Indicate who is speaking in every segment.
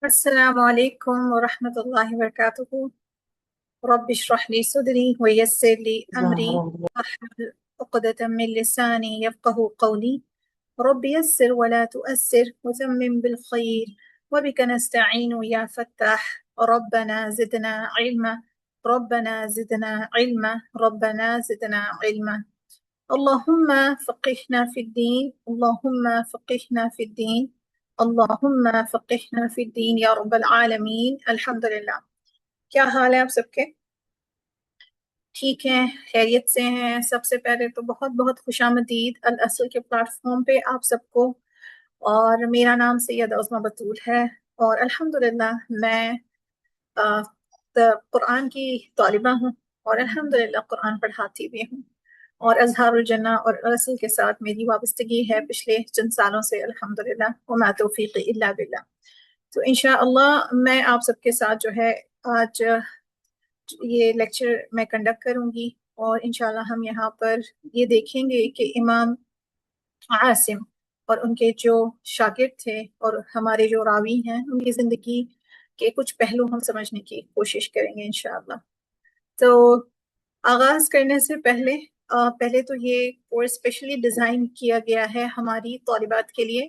Speaker 1: السلام عليكم ورحمة الله وبركاته. رب اشرح لي صدري ويسر لي أمري واحلل عقدة من لساني يفقه قولي. رب يسر ولا تؤسر وتمم بالخير وبك نستعين يا فتاح. ربنا زدنا علما، ربنا زدنا علما، ربنا زدنا علما. اللهم فقهنا في الدين، اللهم فقهنا في الدين، اللهم فقهنا في الدین یا رب العالمین. الحمدللہ. کیا حال ہے آپ سب کے؟ ٹھیک ہیں، خیریت سے ہیں؟ سب سے پہلے تو بہت بہت خوش آمدید الاصل کے پلیٹ فارم پہ آپ سب کو. اور میرا نام سید عظمہ بطول ہے، اور الحمدللہ میں قرآن کی طالبہ ہوں، اور الحمدللہ قرآن پڑھاتی بھی ہوں، اور اظہار الجنہ اور رسول کے ساتھ میری وابستگی ہے پچھلے چند سالوں سے الحمدللہ، وما توفیق الا باللہ. تو انشاءاللہ میں آپ سب کے ساتھ جو ہے آج یہ لیکچر میں کنڈکٹ کروں گی، اور انشاءاللہ ہم یہاں پر یہ دیکھیں گے کہ امام عاصم اور ان کے جو شاگرد تھے اور ہمارے جو راوی ہیں ان کی زندگی کے کچھ پہلو ہم سمجھنے کی کوشش کریں گے انشاءاللہ. تو آغاز کرنے سے پہلے تو یہ کورس اسپیشلی ڈیزائن کیا گیا ہے ہماری طالبات کے لیے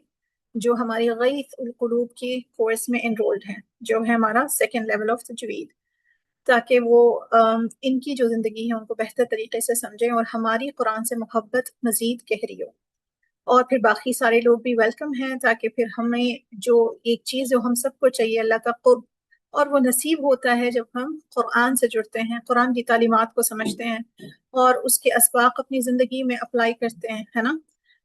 Speaker 1: جو ہماری غیث القلوب کی کورس میں انرولڈ ہیں، جو ہے ہمارا سیکنڈ لیول آف تجوید، تاکہ وہ ان کی جو زندگی ہے ان کو بہتر طریقے سے سمجھیں اور ہماری قرآن سے محبت مزید گہری ہو. اور پھر باقی سارے لوگ بھی ویلکم ہیں، تاکہ پھر ہمیں جو ایک چیز جو ہم سب کو چاہیے اللہ کا قرب، اور وہ نصیب ہوتا ہے جب ہم قرآن سے جڑتے ہیں، قرآن کی تعلیمات کو سمجھتے ہیں اور اس کے اسباق اپنی زندگی میں اپلائی کرتے ہیں، ہے نا.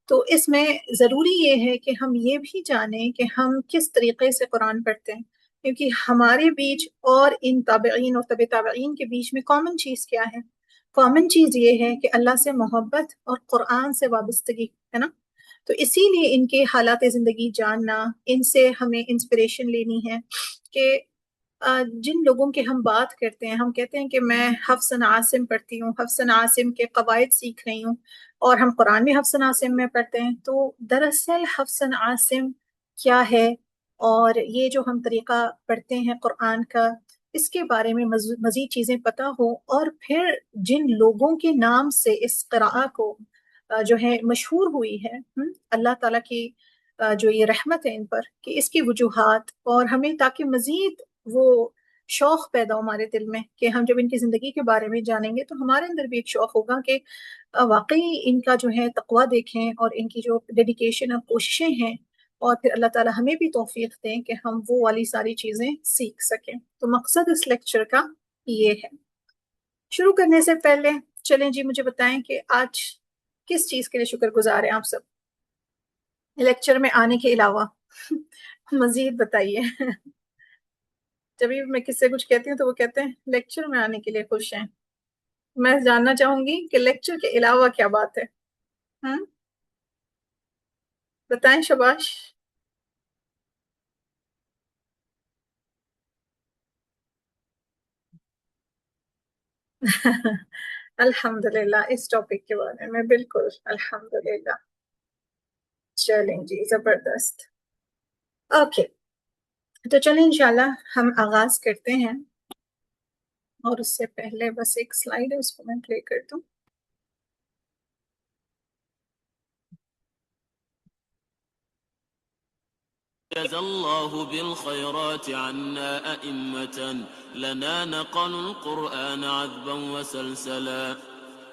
Speaker 1: تو اس میں ضروری یہ ہے کہ ہم یہ بھی جانیں کہ ہم کس طریقے سے قرآن پڑھتے ہیں، کیونکہ ہمارے بیچ اور ان تابعین اور طب تابعین کے بیچ میں کامن چیز کیا ہے؟ کامن چیز یہ ہے کہ اللہ سے محبت اور قرآن سے وابستگی، ہے نا. تو اسی لیے ان کے حالات زندگی جاننا، ان سے ہمیں انسپریشن لینی ہے کہ جن لوگوں کے ہم بات کرتے ہیں، ہم کہتے ہیں کہ میں حفص عاصم پڑھتی ہوں، حفص عاصم کے قواعد سیکھ رہی ہوں، اور ہم قرآن بھی حفص عاصم میں پڑھتے ہیں. تو دراصل حفص عاصم کیا ہے، اور یہ جو ہم طریقہ پڑھتے ہیں قرآن کا، اس کے بارے میں مزید چیزیں پتہ ہو، اور پھر جن لوگوں کے نام سے اس قراءہ کو جو ہے مشہور ہوئی ہے، اللہ تعالیٰ کی جو یہ رحمت ہے ان پر، کہ اس کی وجوہات، اور ہمیں تاکہ مزید وہ شوق پیدا ہو ہمارے دل میں کہ ہم جب ان کی زندگی کے بارے میں جانیں گے تو ہمارے اندر بھی ایک شوق ہوگا کہ واقعی ان کا جو ہے تقویٰ دیکھیں اور ان کی جو ڈیڈیکیشن اور کوششیں ہیں، اور پھر اللہ تعالیٰ ہمیں بھی توفیق دیں کہ ہم وہ والی ساری چیزیں سیکھ سکیں. تو مقصد اس لیکچر کا یہ ہے. شروع کرنے سے پہلے چلیں جی مجھے بتائیں کہ آج کس چیز کے لیے شکر گزار ہیں آپ سب؟ لیکچر میں آنے کے علاوہ مزید بتائیے. جب بھی میں کس سے کچھ کہتی ہوں تو وہ کہتے ہیں لیکچر میں آنے کے لیے خوش ہیں. میں جاننا چاہوں گی کہ لیکچر کے علاوہ کیا بات ہے. بتائیں شباش. الحمدللہ اس ٹاپک کے بارے میں بالکل الحمدللہ. چلیں جی زبردست. اوکے تو چلیں انشاءاللہ ہم آغاز کرتے ہیں، اور اس سے پہلے بس ایک سلائیڈ ہے اس کو میں پلے کر دوں.
Speaker 2: جزى الله بالخيرات عنا أئمة لنا نقلوا القرآن عذبا وسلسلا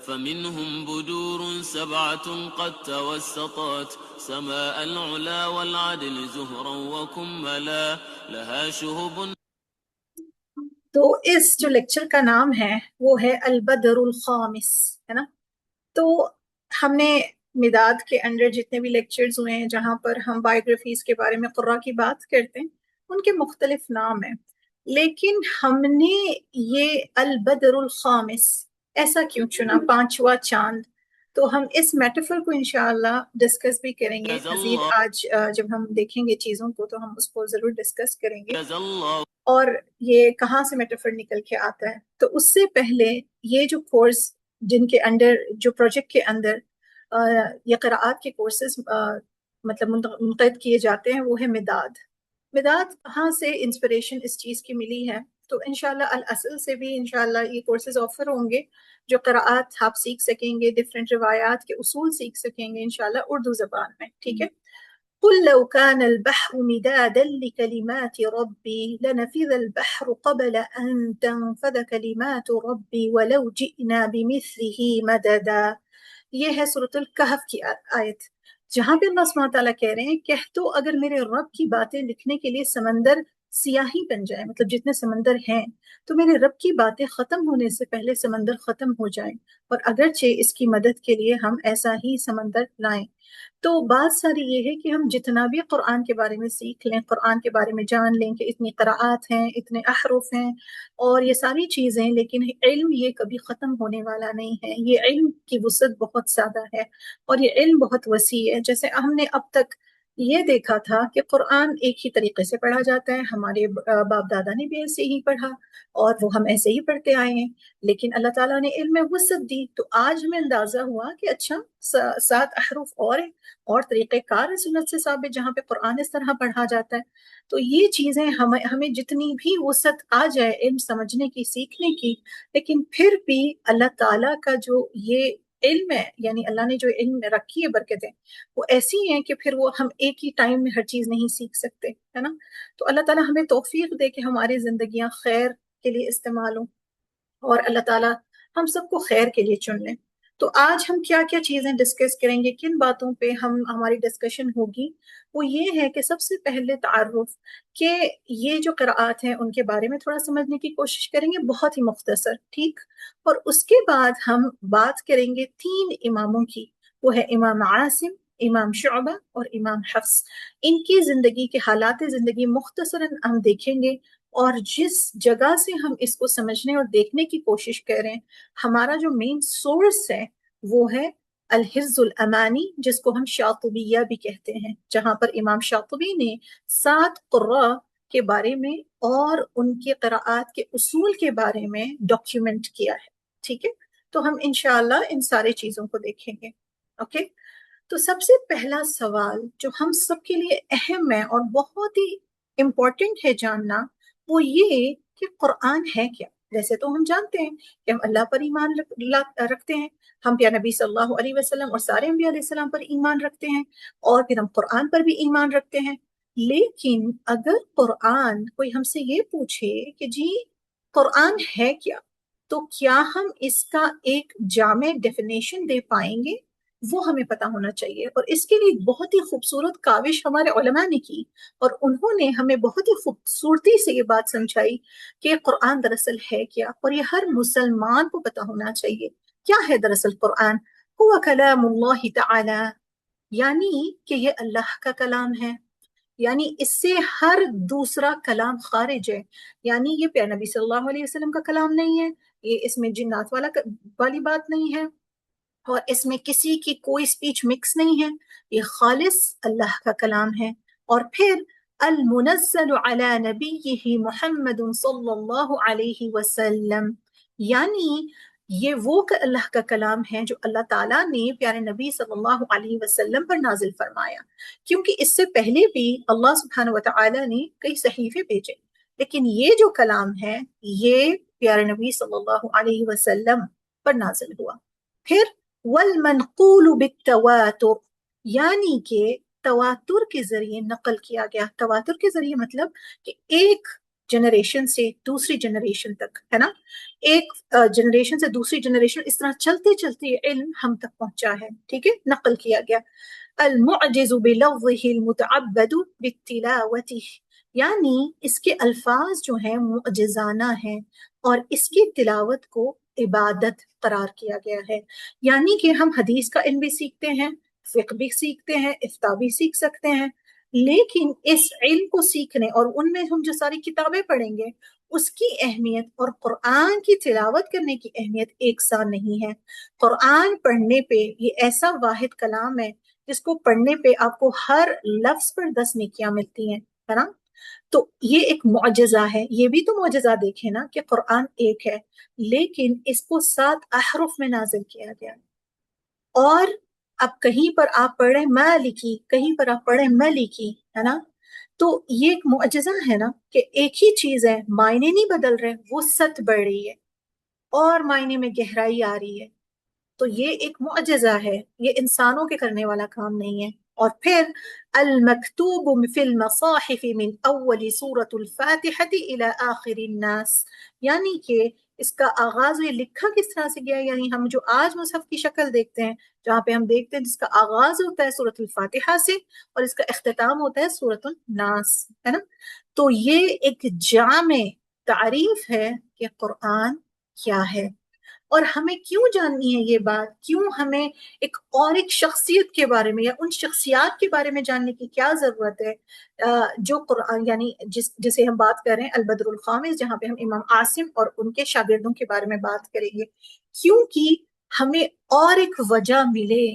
Speaker 2: فمنهم بدور سبعة قد توسطت سماء العلا والعدل زهرا وكملا لها شهب.
Speaker 1: تو اس جو لیکچر کا نام ہے وہ ہے البدر الخامس، ہے نا. تو ہم نے مداد کے انڈر جتنے بھی لیکچرز ہوئے ہیں جہاں پر ہم بایوگرافیز کے بارے میں قرآن کی بات کرتے ہیں ان کے مختلف نام ہیں، لیکن ہم نے یہ البدر الخامس ایسا کیوں چنا، پانچواں چاند؟ تو ہم اس میٹافر کو انشاءاللہ ڈسکس بھی کریں گے مزید. آج جب ہم دیکھیں گے چیزوں کو تو ہم اس کو ضرور ڈسکس کریں گے، اور یہ کہاں سے میٹافر نکل کے آتا ہے. تو اس سے پہلے یہ جو کورس جن کے انڈر، جو پروجیکٹ کے اندر یہ قراءات کے کورسز مطلب منعقد کیے جاتے ہیں وہ ہے مداد. مداد کہاں سے انسپریشن اس چیز کی ملی ہے؟ تو انشاءاللہ الاصل سے بھی انشاءاللہ یہ کورسز آفر ہوں گے جو قراءات آپ سیکھ سکیں گے، ڈفرینٹ روایات کے اصول سیکھ سکیں گے انشاءاللہ اردو زبان میں، ٹھیک ہے؟ قل لو كان البحر مدادا لكلمات ربي لنفذ البحر قبل أن تنفذ كلمات ربي ولو جئنا بمثله مددا. یہ ہے سورۃ الکہف کی آیت، جہاں پہ اللہ سبحانہ تعالیٰ کہہ رہے ہیں کہ تو اگر میرے رب کی باتیں لکھنے کے لیے سمندر سیاہی بن جائے، مطلب جتنے سمندر ہیں، تو میرے رب کی باتیں ختم ہونے سے پہلے سمندر ختم ہو جائیں، اور اگرچہ اس کی مدد کے لیے ہم ایسا ہی سمندر لائیں. تو بات ساری یہ ہے کہ ہم جتنا بھی قرآن کے بارے میں سیکھ لیں، قرآن کے بارے میں جان لیں کہ اتنی قراءات ہیں، اتنے احرف ہیں اور یہ ساری چیزیں، لیکن علم یہ کبھی ختم ہونے والا نہیں ہے. یہ علم کی وسعت بہت زیادہ ہے اور یہ علم بہت وسیع ہے. جیسے ہم نے اب تک یہ دیکھا تھا کہ قرآن ایک ہی طریقے سے پڑھا جاتا ہے، ہمارے باپ دادا نے بھی ایسے ہی پڑھا اور وہ ہم ایسے ہی پڑھتے آئے ہیں، لیکن اللہ تعالیٰ نے علم میں وسعت دی. تو آج ہمیں اندازہ ہوا کہ اچھا 7 احرف اور طریقہ کار ہے سنت سے ثابت جہاں پہ قرآن اس طرح پڑھا جاتا ہے. تو یہ چیزیں ہمیں جتنی بھی وسعت آ جائے علم سمجھنے کی، سیکھنے کی، لیکن پھر بھی اللہ تعالیٰ کا جو یہ علم ہے، یعنی اللہ نے جو علم میں رکھی ہے برکتیں، وہ ایسی ہیں کہ پھر وہ ہم ایک ہی ٹائم میں ہر چیز نہیں سیکھ سکتے، ہے نا؟ تو اللہ تعالیٰ ہمیں توفیق دے کہ ہماری زندگیاں خیر کے لیے استعمال ہوں اور اللہ تعالیٰ ہم سب کو خیر کے لیے چن لیں. تو آج ہم کیا کیا چیزیں ڈسکس کریں گے، کن باتوں پہ ہماری ڈسکشن ہوگی؟ وہ یہ ہے کہ سب سے پہلے تعارف، کہ یہ جو قراءات ہیں ان کے بارے میں تھوڑا سمجھنے کی کوشش کریں گے، بہت ہی مختصر، ٹھیک؟ اور اس کے بعد ہم بات کریں گے 3 اماموں کی، وہ ہے امام عاصم، امام شعبہ اور امام حفص. ان کی زندگی کے حالات زندگی مختصراً ہم دیکھیں گے، اور جس جگہ سے ہم اس کو سمجھنے اور دیکھنے کی کوشش کر رہے ہیں، ہمارا جو مین سورس ہے وہ ہے الحرز الامانی، جس کو ہم شاطبیہ بھی کہتے ہیں، جہاں پر امام شاطبی نے 7 قراء کے بارے میں اور ان کے قراءات کے اصول کے بارے میں ڈاکیومنٹ کیا ہے، ٹھیک ہے؟ تو ہم انشاءاللہ ان سارے چیزوں کو دیکھیں گے. اوکے، تو سب سے پہلا سوال جو ہم سب کے لیے اہم ہے اور بہت ہی امپورٹنٹ ہے جاننا، وہ یہ کہ قرآن ہے کیا؟ ویسے تو ہم جانتے ہیں کہ ہم اللہ پر ایمان رکھتے ہیں، ہم پیارے نبی صلی اللہ علیہ وسلم اور سارے انبیاء علیہ السلام پر ایمان رکھتے ہیں، اور پھر ہم قرآن پر بھی ایمان رکھتے ہیں. لیکن اگر قرآن کوئی ہم سے یہ پوچھے کہ جی قرآن ہے کیا، تو کیا ہم اس کا ایک جامع ڈیفینیشن دے پائیں گے؟ وہ ہمیں پتا ہونا چاہیے. اور اس کے لیے بہت ہی خوبصورت کاوش ہمارے علماء نے کی، اور انہوں نے ہمیں بہت ہی خوبصورتی سے یہ بات سمجھائی کہ قرآن دراصل ہے کیا، اور یہ ہر مسلمان کو پتا ہونا چاہیے. کیا ہے دراصل قرآن؟ هو کلام اللہ تعالی، یعنی کہ یہ اللہ کا کلام ہے، یعنی اس سے ہر دوسرا کلام خارج ہے. یعنی یہ پیارے نبی صلی اللہ علیہ وسلم کا کلام نہیں ہے، یہ اس میں جنات والی بات نہیں ہے، اور اس میں کسی کی کوئی سپیچ مکس نہیں ہے، یہ خالص اللہ کا کلام ہے. اور پھر المنزل علی نبیہ محمد صلی اللہ علیہ وسلم، یعنی یہ وہ اللہ کا کلام ہے جو اللہ تعالیٰ نے پیارے نبی صلی اللہ علیہ وسلم پر نازل فرمایا. کیونکہ اس سے پہلے بھی اللہ سبحانہ وتعالی نے کئی صحیفے بھیجے، لیکن یہ جو کلام ہے یہ پیارے نبی صلی اللہ علیہ وسلم پر نازل ہوا. پھر والمنقول بالتواتر، یعنی کہ تواتر کے ذریعے نقل کیا گیا. تواتر کے ذریعے مطلب کہ ایک جنریشن سے دوسری جنریشن تک، ہے نا، ایک جنریشن سے دوسری جنریشن، اس طرح چلتے چلتے علم ہم تک پہنچا ہے، ٹھیک ہے، نقل کیا گیا. المعجز بلفظه المتعبد بالتلاوته، یعنی اس کے الفاظ جو ہیں معجزانہ ہیں اور اس کی تلاوت کو عبادت قرار کیا گیا ہے. یعنی کہ ہم حدیث کا علم بھی سیکھتے ہیں، فقہ بھی سیکھتے ہیں، افتاء بھی سیکھ سکتے ہیں، لیکن اس علم کو سیکھنے اور ان میں ہم جو ساری کتابیں پڑھیں گے اس کی اہمیت اور قرآن کی تلاوت کرنے کی اہمیت ایک سا نہیں ہے. قرآن پڑھنے پہ یہ ایسا واحد کلام ہے جس کو پڑھنے پہ آپ کو ہر لفظ پر 10 نیکیاں ملتی ہیں، ہے نا. تو یہ ایک معجزہ ہے. یہ بھی تو معجزہ دیکھیں نا کہ قرآن ایک ہے لیکن اس کو 7 احرف میں نازل کیا گیا. اور اب کہیں پر آپ پڑھیں مالکی، کہیں پر آپ پڑھیں ملکی، ہے نا، تو یہ ایک معجزہ ہے نا کہ ایک ہی چیز ہے، معنی نہیں بدل رہے، وسعت بڑھ رہی ہے اور معنی میں گہرائی آ رہی ہے. تو یہ ایک معجزہ ہے، یہ انسانوں کے کرنے والا کام نہیں ہے. اور پھر المکتوب فی المصاحف من اول سورة الفاتحة الى آخر الناس، یعنی کہ اس کا آغاز یہ لکھا کس طرح سے گیا ہے، یعنی ہم جو آج مصحف کی شکل دیکھتے ہیں جہاں پہ ہم دیکھتے ہیں جس کا آغاز ہوتا ہے سورۃ الفاتحہ سے اور اس کا اختتام ہوتا ہے سورۃ الناس، ہے نا. تو یہ ایک جامع تعریف ہے کہ قرآن کیا ہے، اور ہمیں کیوں جاننی ہے یہ بات، کیوں ہمیں ایک شخصیت کے بارے میں یا ان شخصیات کے بارے میں جاننے کی کیا ضرورت ہے جو قرآن، یعنی جسے ہم بات کر رہے ہیں البدر الخامس، جہاں پہ ہم امام عاصم اور ان کے شاگردوں کے بارے میں بات کریں گے. کیونکہ ہمیں اور ایک وجہ ملے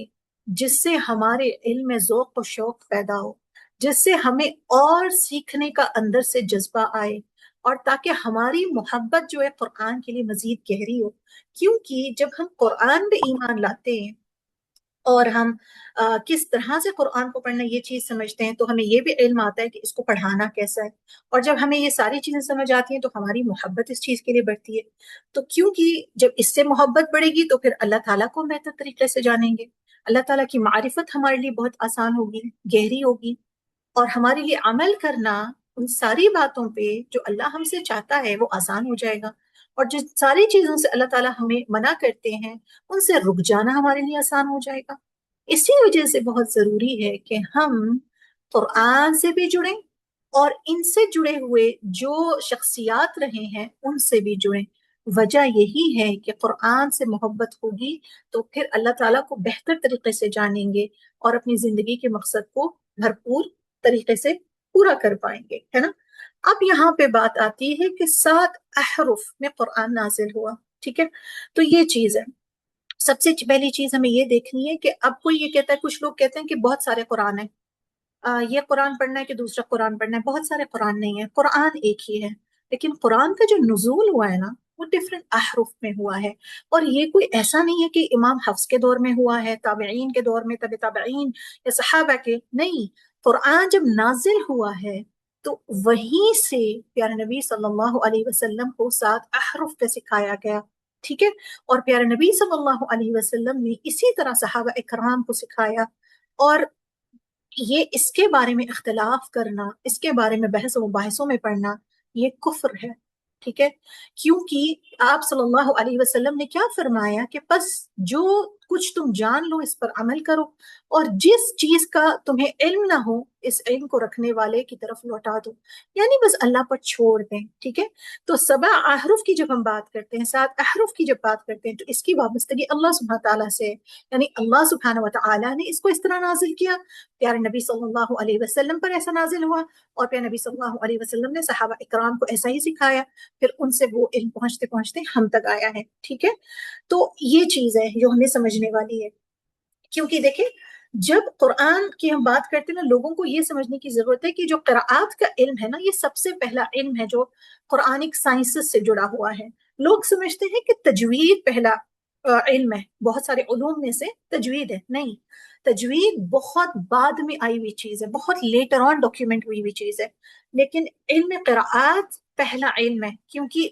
Speaker 1: جس سے ہمارے علم میں ذوق و شوق پیدا ہو، جس سے ہمیں اور سیکھنے کا اندر سے جذبہ آئے، اور تاکہ ہماری محبت جو ہے قرآن کے لیے مزید گہری ہو. کیونکہ جب ہم قرآن پہ ایمان لاتے ہیں اور ہم کس طرح سے قرآن کو پڑھنا یہ چیز سمجھتے ہیں، تو ہمیں یہ بھی علم آتا ہے کہ اس کو پڑھانا کیسا ہے. اور جب ہمیں یہ ساری چیزیں سمجھ آتی ہیں تو ہماری محبت اس چیز کے لیے بڑھتی ہے. تو کیونکہ جب اس سے محبت بڑھے گی تو پھر اللہ تعالیٰ کو بہتر طریقے سے جانیں گے، اللہ تعالیٰ کی معرفت ہمارے لیے بہت آسان ہوگی، گہری ہوگی، اور ہمارے لیے عمل کرنا ان ساری باتوں پہ جو اللہ ہم سے چاہتا ہے وہ آسان ہو جائے گا. اور جن ساری چیزوں سے اللہ تعالیٰ ہمیں منع کرتے ہیں ان سے رک جانا ہمارے لیے آسان ہو جائے گا. اسی وجہ سے بہت ضروری ہے کہ ہم قرآن سے بھی جڑیں اور ان سے جڑے ہوئے جو شخصیات رہے ہیں ان سے بھی جڑیں. وجہ یہی ہے کہ قرآن سے محبت ہوگی تو پھر اللہ تعالیٰ کو بہتر طریقے سے جانیں گے اور اپنی زندگی کے مقصد کو بھرپور طریقے سے پورا کر پائیں گے، ہے نا. اب یہاں پہ بات آتی ہے کہ 7 احرف میں قرآن نازل ہوا، ٹھیک ہے. تو یہ چیز ہے، سب سے پہلی چیز ہمیں یہ دیکھنی ہے کہ اب کوئی یہ کہتا ہے، کچھ لوگ کہتے ہیں کہ بہت سارے قرآن ہیں، یہ قرآن پڑھنا ہے کہ دوسرا قرآن پڑھنا ہے. بہت سارے قرآن نہیں ہے، قرآن ایک ہی ہے، لیکن قرآن کا جو نزول ہوا ہے نا وہ ڈفرینٹ احرف میں ہوا ہے. اور یہ کوئی ایسا نہیں ہے کہ امام حفص کے دور میں ہوا ہے، تابعین کے دور میں، تبع تابعین یا صحابہ کے، نہیں. قرآن جب نازل ہوا ہے تو وہیں سے پیارے نبی صلی اللہ علیہ وسلم کو 7 احرف پہ سکھایا گیا، ٹھیک ہے. اور پیارے نبی صلی اللہ علیہ وسلم نے اسی طرح صحابہ اکرام کو سکھایا. اور یہ اس کے بارے میں اختلاف کرنا، اس کے بارے میں بحث و مباحثوں میں پڑھنا، یہ کفر ہے، ٹھیک ہے. کیونکہ آپ صلی اللہ علیہ وسلم نے کیا فرمایا کہ بس جو کچھ تم جان لو اس پر عمل کرو، اور جس چیز کا تمہیں علم نہ ہو اس علم کو رکھنے والے کی طرف لوٹا دو، یعنی بس اللہ پر چھوڑ دیں، ٹھیک ہے. تو 7 احرف کی جب ہم بات کرتے ہیں، 7 احرف کی جب بات کرتے ہیں تو اس کی وابستگی اللہ سبحانہ تعالیٰ سے، یعنی اللہ سبحانہ وتعالیٰ نے اس کو اس طرح نازل کیا، پیارے نبی صلی اللہ علیہ وسلم پر ایسا نازل ہوا، اور پیارے نبی صلی اللہ علیہ وسلم نے صحابہ اکرام کو ایسا ہی سکھایا، پھر ان سے وہ علم پہنچتے پہنچتے ہم تک آیا ہے، ٹھیک ہے. تو یہ چیز ہے جو ہمیں سمجھنے والی ہے. کیونکہ دیکھیں جب قرآن کی ہم بات کرتے ہیں نا، لوگوں کو یہ سمجھنے کی ضرورت ہے کہ جو قراءات کا علم ہے نا یہ سب سے پہلا علم ہے جو قرآنک سائنسز سے جڑا ہوا ہے. لوگ سمجھتے ہیں کہ تجوید پہلا علم ہے، بہت سارے علوم میں سے تجوید ہے، نہیں. تجوید بہت بعد میں آئی ہوئی چیز ہے، بہت لیٹر آن ڈاکیومنٹ ہوئی ہوئی چیز ہے. لیکن علم قراءات پہلا علم ہے، کیونکہ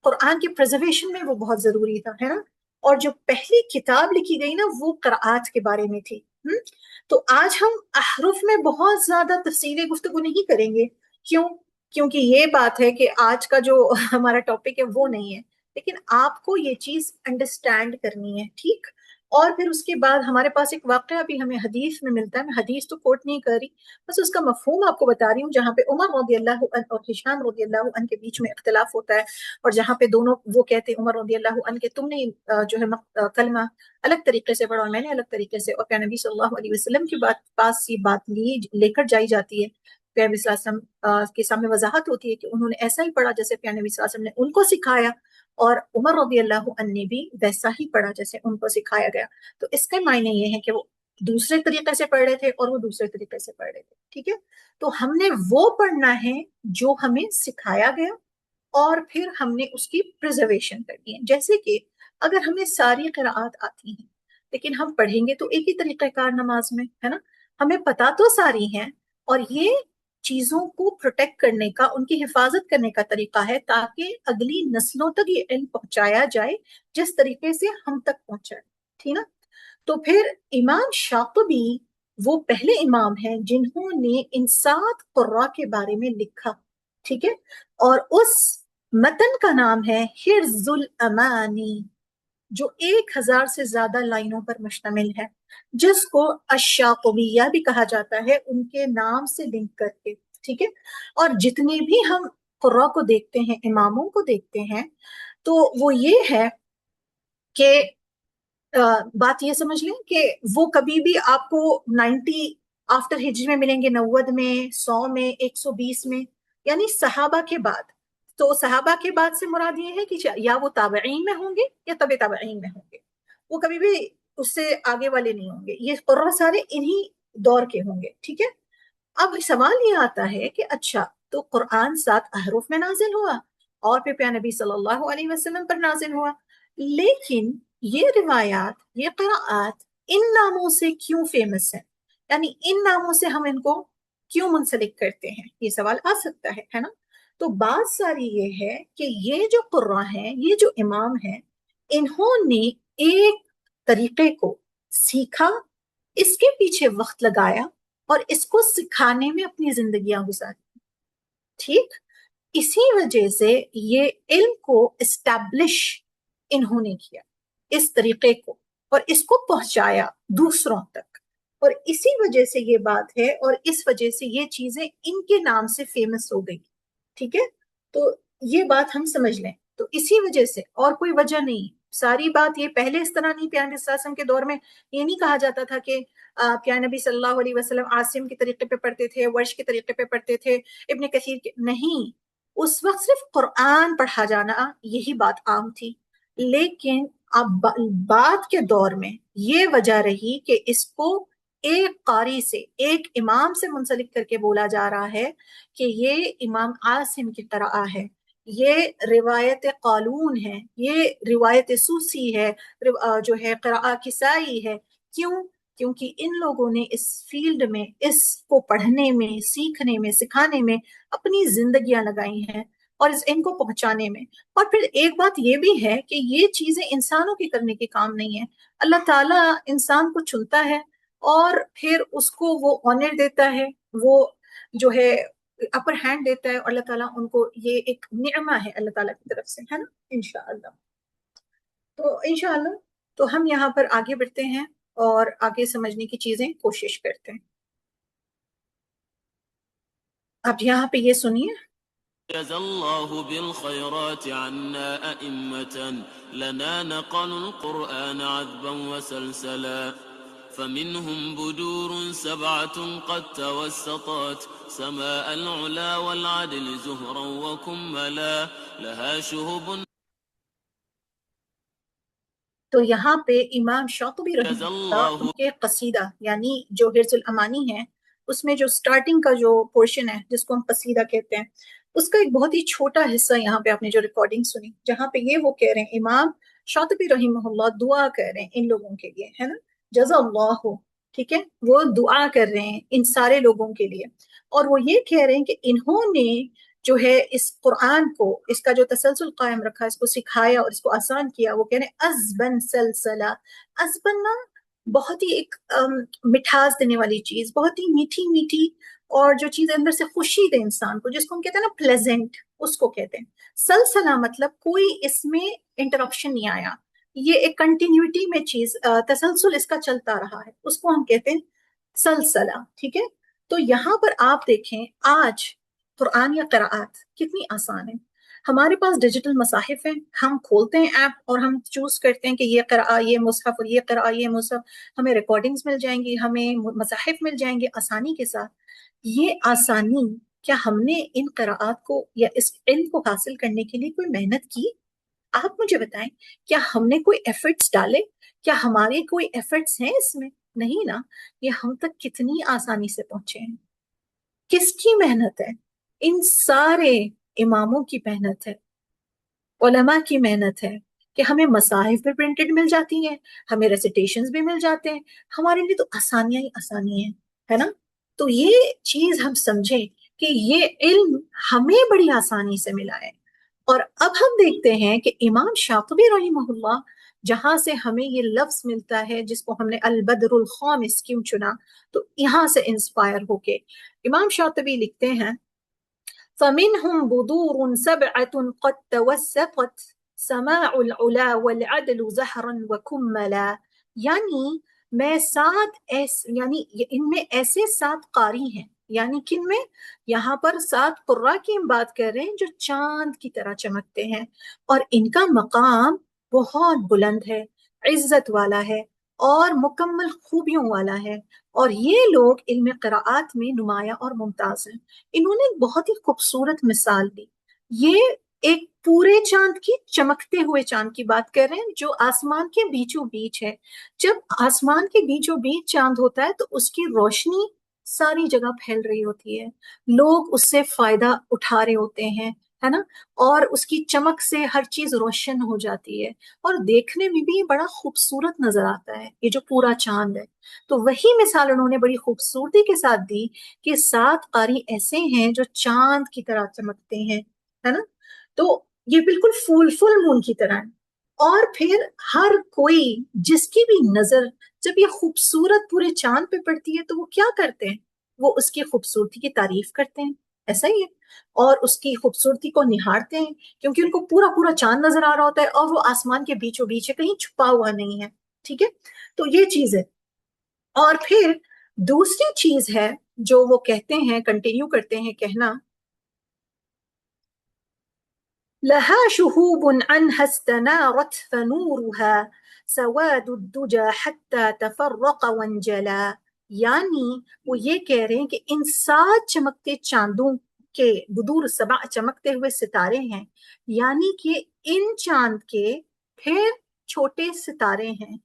Speaker 1: قرآن کی پرزرویشن میں وہ بہت ضروری تھا، ہے نا. اور جو پہلی کتاب لکھی گئی نا وہ قراءات کے بارے میں تھی. تو آج ہم احرف میں بہت زیادہ تفصیلی گفتگو نہیں کریں گے. کیوں؟ کیونکہ یہ بات ہے کہ آج کا جو ہمارا ٹاپک ہے وہ نہیں ہے، لیکن آپ کو یہ چیز انڈرسٹینڈ کرنی ہے، ٹھیک. اور پھر اس کے بعد ہمارے پاس ایک واقعہ بھی ہمیں حدیث میں ملتا ہے، میں حدیث تو کوٹ نہیں کر رہی، بس اس کا مفہوم آپ کو بتا رہی ہوں، جہاں پہ عمر رضی اللہ عنہ اور ہشام رضی اللہ عنہ کے بیچ میں اختلاف ہوتا ہے، اور جہاں پہ دونوں وہ کہتے ہیں عمر رضی اللہ عنہ کہ تم نے جو ہے کلمہ الگ طریقے سے پڑھا اور میں نے الگ طریقے سے، اور پیارے نبی صلی اللہ علیہ وسلم کی پاس یہ بات لے کر جائی جاتی ہے. پیارے نبی صلی اللہ علیہ وسلم کے سامنے وضاحت ہوتی ہے کہ انہوں نے ایسا ہی پڑھا جیسے پیارے نبی صلی اللہ علیہ وسلم نے ان کو سکھایا، اور عمر رضی اللہ عنہ نے بھی ویسا ہی پڑھا جیسے ان کو سکھایا گیا. تو اس کا معنی یہ ہے کہ وہ دوسرے طریقے سے پڑھ رہے تھے اور وہ دوسرے طریقے سے پڑھ رہے تھے، ٹھیک ہے. تو ہم نے وہ پڑھنا ہے جو ہمیں سکھایا گیا، اور پھر ہم نے اس کی پرزرویشن کرنی ہے. جیسے کہ اگر ہمیں ساری قراءات آتی ہیں لیکن ہم پڑھیں گے تو ایک ہی طریقہ کار نماز میں، ہے نا. ہمیں پتا تو ساری ہیں، اور یہ چیزوں کو پروٹیکٹ کرنے کا، ان کی حفاظت کرنے کا طریقہ ہے، تاکہ اگلی نسلوں تک یہ علم پہنچایا جائے جس طریقے سے ہم تک پہنچا ہے، ٹھیک نا؟ تو پھر امام شاطبی وہ پہلے امام ہیں جنہوں نے ان 7 قراء کے بارے میں لکھا، ٹھیک ہے؟ اور اس متن کا نام ہے حرز الامانی، جو 1000 سے زیادہ لائنوں پر مشتمل ہے، جس کو الشاطبیہ بھی کہا جاتا ہے ان کے نام سے لنک کر کے، ٹھیک ہے؟ اور جتنے بھی ہم قراء کو دیکھتے ہیں، اماموں کو دیکھتے ہیں، تو وہ یہ ہے کہ بات یہ سمجھ لیں کہ وہ کبھی بھی آپ کو 90 آفٹر ہجری میں ملیں گے، 90 میں، 100 میں، 120 میں، یعنی صحابہ کے بعد۔ تو صحابہ کے بعد سے مراد یہ ہے کہ یا وہ تابعین میں ہوں گے یا تبع تابعین میں ہوں گے، وہ کبھی بھی اس سے آگے والے نہیں ہوں گے، یہ قرآن سارے انہی دور کے ہوں گے، ٹھیک ہے؟ اب سوال یہ آتا ہے کہ اچھا، تو قرآن 7 احرف میں نازل ہوا اور پھر پیارے نبی صلی اللہ علیہ وسلم پر نازل ہوا، لیکن یہ روایات، یہ قراءات ان ناموں سے کیوں فیمس ہیں؟ یعنی ان ناموں سے ہم ان کو کیوں منسلک کرتے ہیں؟ یہ سوال آ سکتا ہے نا؟ تو بات ساری یہ ہے کہ یہ جو قراء ہیں، یہ جو امام ہیں، انہوں نے ایک طریقے کو سیکھا، اس کے پیچھے وقت لگایا اور اس کو سکھانے میں اپنی زندگیاں گزاری، ٹھیک؟ اسی وجہ سے یہ علم کو اسٹیبلش انہوں نے کیا، اس طریقے کو، اور اس کو پہنچایا دوسروں تک، اور اسی وجہ سے یہ بات ہے، اور اس وجہ سے یہ چیزیں ان کے نام سے فیمس ہو گئی، ٹھیک ہے؟ تو یہ بات ہم سمجھ لیں، تو اسی وجہ سے، اور کوئی وجہ نہیں۔ ساری بات یہ پہلے اس طرح نہیں، پیارے نبی صلی اللہ علیہ وسلم کے دور میں یہ نہیں کہا جاتا تھا کہ پیارے نبی صلی اللہ علیہ وسلم عاصم کے طریقے پہ پڑھتے تھے، ورش کے طریقے پہ پڑھتے تھے، ابن کثیر کے، نہیں، اس وقت صرف قرآن پڑھا جانا یہی بات عام تھی، لیکن اب بعد کے دور میں یہ وجہ رہی کہ اس کو ایک قاری سے، ایک امام سے منسلک کر کے بولا جا رہا ہے کہ یہ امام عاصم کی قراءہ ہے، یہ روایت قالون ہے، یہ روایت سوسی ہے، جو ہے قراءہ کسائی ہے۔ کیوں؟ کیونکہ ان لوگوں نے اس فیلڈ میں، اس کو پڑھنے میں، سیکھنے میں، سکھانے میں اپنی زندگیاں لگائی ہیں، اور ان کو پہنچانے میں۔ اور پھر ایک بات یہ بھی ہے کہ یہ چیزیں انسانوں کی کرنے کے کام نہیں ہے، اللہ تعالیٰ انسان کو چنتا ہے اور پھر اس کو وہ آنر دیتا ہے، وہ جو ہے اپر ہینڈ دیتا ہے، اور اللہ تعالیٰ ان کو، یہ ایک نعمہ ہے اللہ تعالیٰ کی طرف سے، ہے نا؟ انشاءاللہ۔ تو انشاءاللہ تو ہم یہاں پر آگے بڑھتے ہیں اور آگے سمجھنے کی چیزیں کوشش کرتے ہیں۔ اب یہاں پہ یہ سنیے،
Speaker 2: جزا الله بالخيرات عنا أئمة لنا نقلوا القرآن عذبا وسلسلا فمنهم بدور 7 قد توسطت سماء العلا والعدل زهرا وكملا لها شهب۔
Speaker 1: تو یہاں پہ امام شاطبی رحمہ اللہ ان کے قصیدہ، یعنی جو حرز الامانی ہے، اس میں جو سٹارٹنگ کا جو پورشن ہے جس کو ہم قصیدہ کہتے ہیں، اس کا ایک بہت ہی چھوٹا حصہ یہاں پہ آپ نے جو ریکارڈنگ سنی، جہاں پہ یہ وہ کہہ رہے ہیں، امام شاطبی رحمہ اللہ دعا کر رہے ہیں ان لوگوں کے لیے، ہے نا؟ جزا اللہ ہو، ٹھیک ہے؟ وہ دعا کر رہے ہیں ان سارے لوگوں کے لیے، اور وہ یہ کہہ رہے ہیں کہ انہوں نے جو ہے اس قرآن کو، اس کا جو تسلسل قائم رکھا، اس کو سکھایا اور اس کو آسان کیا۔ وہ کہہ رہے ہیں ازبن سلسلہ، ازبن نا بہت ہی ایک مٹھاس دینے والی چیز، بہت ہی میٹھی میٹھی، اور جو چیز اندر سے خوشی دے انسان کو، جس کو ہم کہتے ہیں نا پلیزنٹ، اس کو کہتے ہیں سلسلہ۔ مطلب کوئی اس میں انٹرپشن نہیں آیا، یہ ایک کنٹینیوٹی میں چیز، تسلسل اس کا چلتا رہا ہے، اس کو ہم کہتے ہیں سلسلہ، ٹھیک ہے؟ تو یہاں پر آپ دیکھیں آج قرآن یا قراءات کتنی آسان ہے۔ ہمارے پاس ڈیجیٹل مصاحف ہیں، ہم کھولتے ہیں ایپ اور ہم چوز کرتے ہیں کہ یہ قراءہ، یہ مصحف، اور یہ قراءہ، یہ مصحف، ہمیں ریکارڈنگز مل جائیں گی، ہمیں مصاحف مل جائیں گے آسانی کے ساتھ۔ یہ آسانی، کیا ہم نے ان قراءات کو یا اس علم کو حاصل کرنے کے لیے کوئی محنت کی؟ آپ مجھے بتائیں، کیا ہم نے کوئی ایفرٹس ڈالے؟ کیا ہمارے کوئی ایفرٹس ہیں اس میں؟ نہیں نا۔ یہ ہم تک کتنی آسانی سے پہنچے ہیں، کس کی محنت ہے؟ ان سارے اماموں کی محنت ہے، علماء کی محنت ہے، کہ ہمیں مصاحف بھی پرنٹڈ مل جاتی ہیں، ہمیں ریسیٹیشنز بھی مل جاتے ہیں، ہمارے لیے تو آسانیاں ہی آسانی ہیں، ہے نا؟ تو یہ چیز ہم سمجھیں کہ یہ علم ہمیں بڑی آسانی سے ملا ہے۔ اور اب ہم دیکھتے ہیں کہ امام شاطبی رحمہ اللہ جہاں سے ہمیں یہ لفظ ملتا ہے جس کو ہم نے البدر الخامس کیوں چنا، تو یہاں سے انسپائر ہو کے امام شاطبی لکھتے ہیں فَمِنْهُمْ بُدُورٌ سَبْعَةٌ قَدْ تَوَسَّطَتْ سَمَاعُ الْعُلَا وَالْعَدْلُ زَهْرًا وَكُمَّلًا، یعنی میں یعنی ان میں ایسے 7 قاری ہیں، یعنی کن میں؟ یہاں پر 7 قراء کی ہم بات کر رہے ہیں جو چاند کی طرح چمکتے ہیں، اور ان کا مقام بہت بلند ہے، عزت والا ہے اور مکمل خوبیوں والا ہے، اور یہ لوگ علم قراءات میں نمایاں اور ممتاز ہیں۔ انہوں نے ایک بہت ہی خوبصورت مثال دی، یہ ایک پورے چاند کی، چمکتے ہوئے چاند کی بات کر رہے ہیں جو آسمان کے بیچوں بیچ ہے۔ جب آسمان کے بیچوں بیچ چاند ہوتا ہے تو اس کی روشنی ساری جگہ پھیل رہی ہوتی ہے، لوگ اس سے فائدہ اٹھا رہے ہوتے ہیں، ہے نا، اور اس کی چمک سے ہر چیز روشن ہو جاتی ہے، اور دیکھنے میں بھی بڑا خوبصورت نظر آتا ہے یہ جو پورا چاند ہے۔ تو وہی مثال انہوں نے بڑی خوبصورتی کے ساتھ دی کہ 7 قاری ایسے ہیں جو چاند کی طرح چمکتے ہیں، ہے نا، تو یہ بالکل فل مون کی طرح ہے۔ اور پھر ہر کوئی جس کی بھی نظر جب یہ خوبصورت پورے چاند پہ پڑتی ہے تو وہ کیا کرتے ہیں؟ وہ اس کی خوبصورتی کی تعریف کرتے ہیں، ایسا ہی ہے، اور اس کی خوبصورتی کو نہارتے ہیں، کیونکہ ان کو پورا پورا چاند نظر آ رہا ہوتا ہے اور وہ آسمان کے بیچوں بیچ ہے، کہیں چھپا ہوا نہیں ہے، ٹھیک ہے، تو یہ چیز ہے۔ اور پھر دوسری چیز ہے جو وہ کہتے ہیں، کنٹینیو کرتے ہیں کہنا، لها شهوب عنها استنارت فنورها سواد الدجى حتى تفرق وانجلا، یعنی وہ یہ کہہ رہے ہیں کہ ان 7 چمکتے چاندوں کے بدور 7 چمکتے ہوئے ستارے ہیں، یعنی کہ ان چاند کے پھر چھوٹے ستارے ہیں،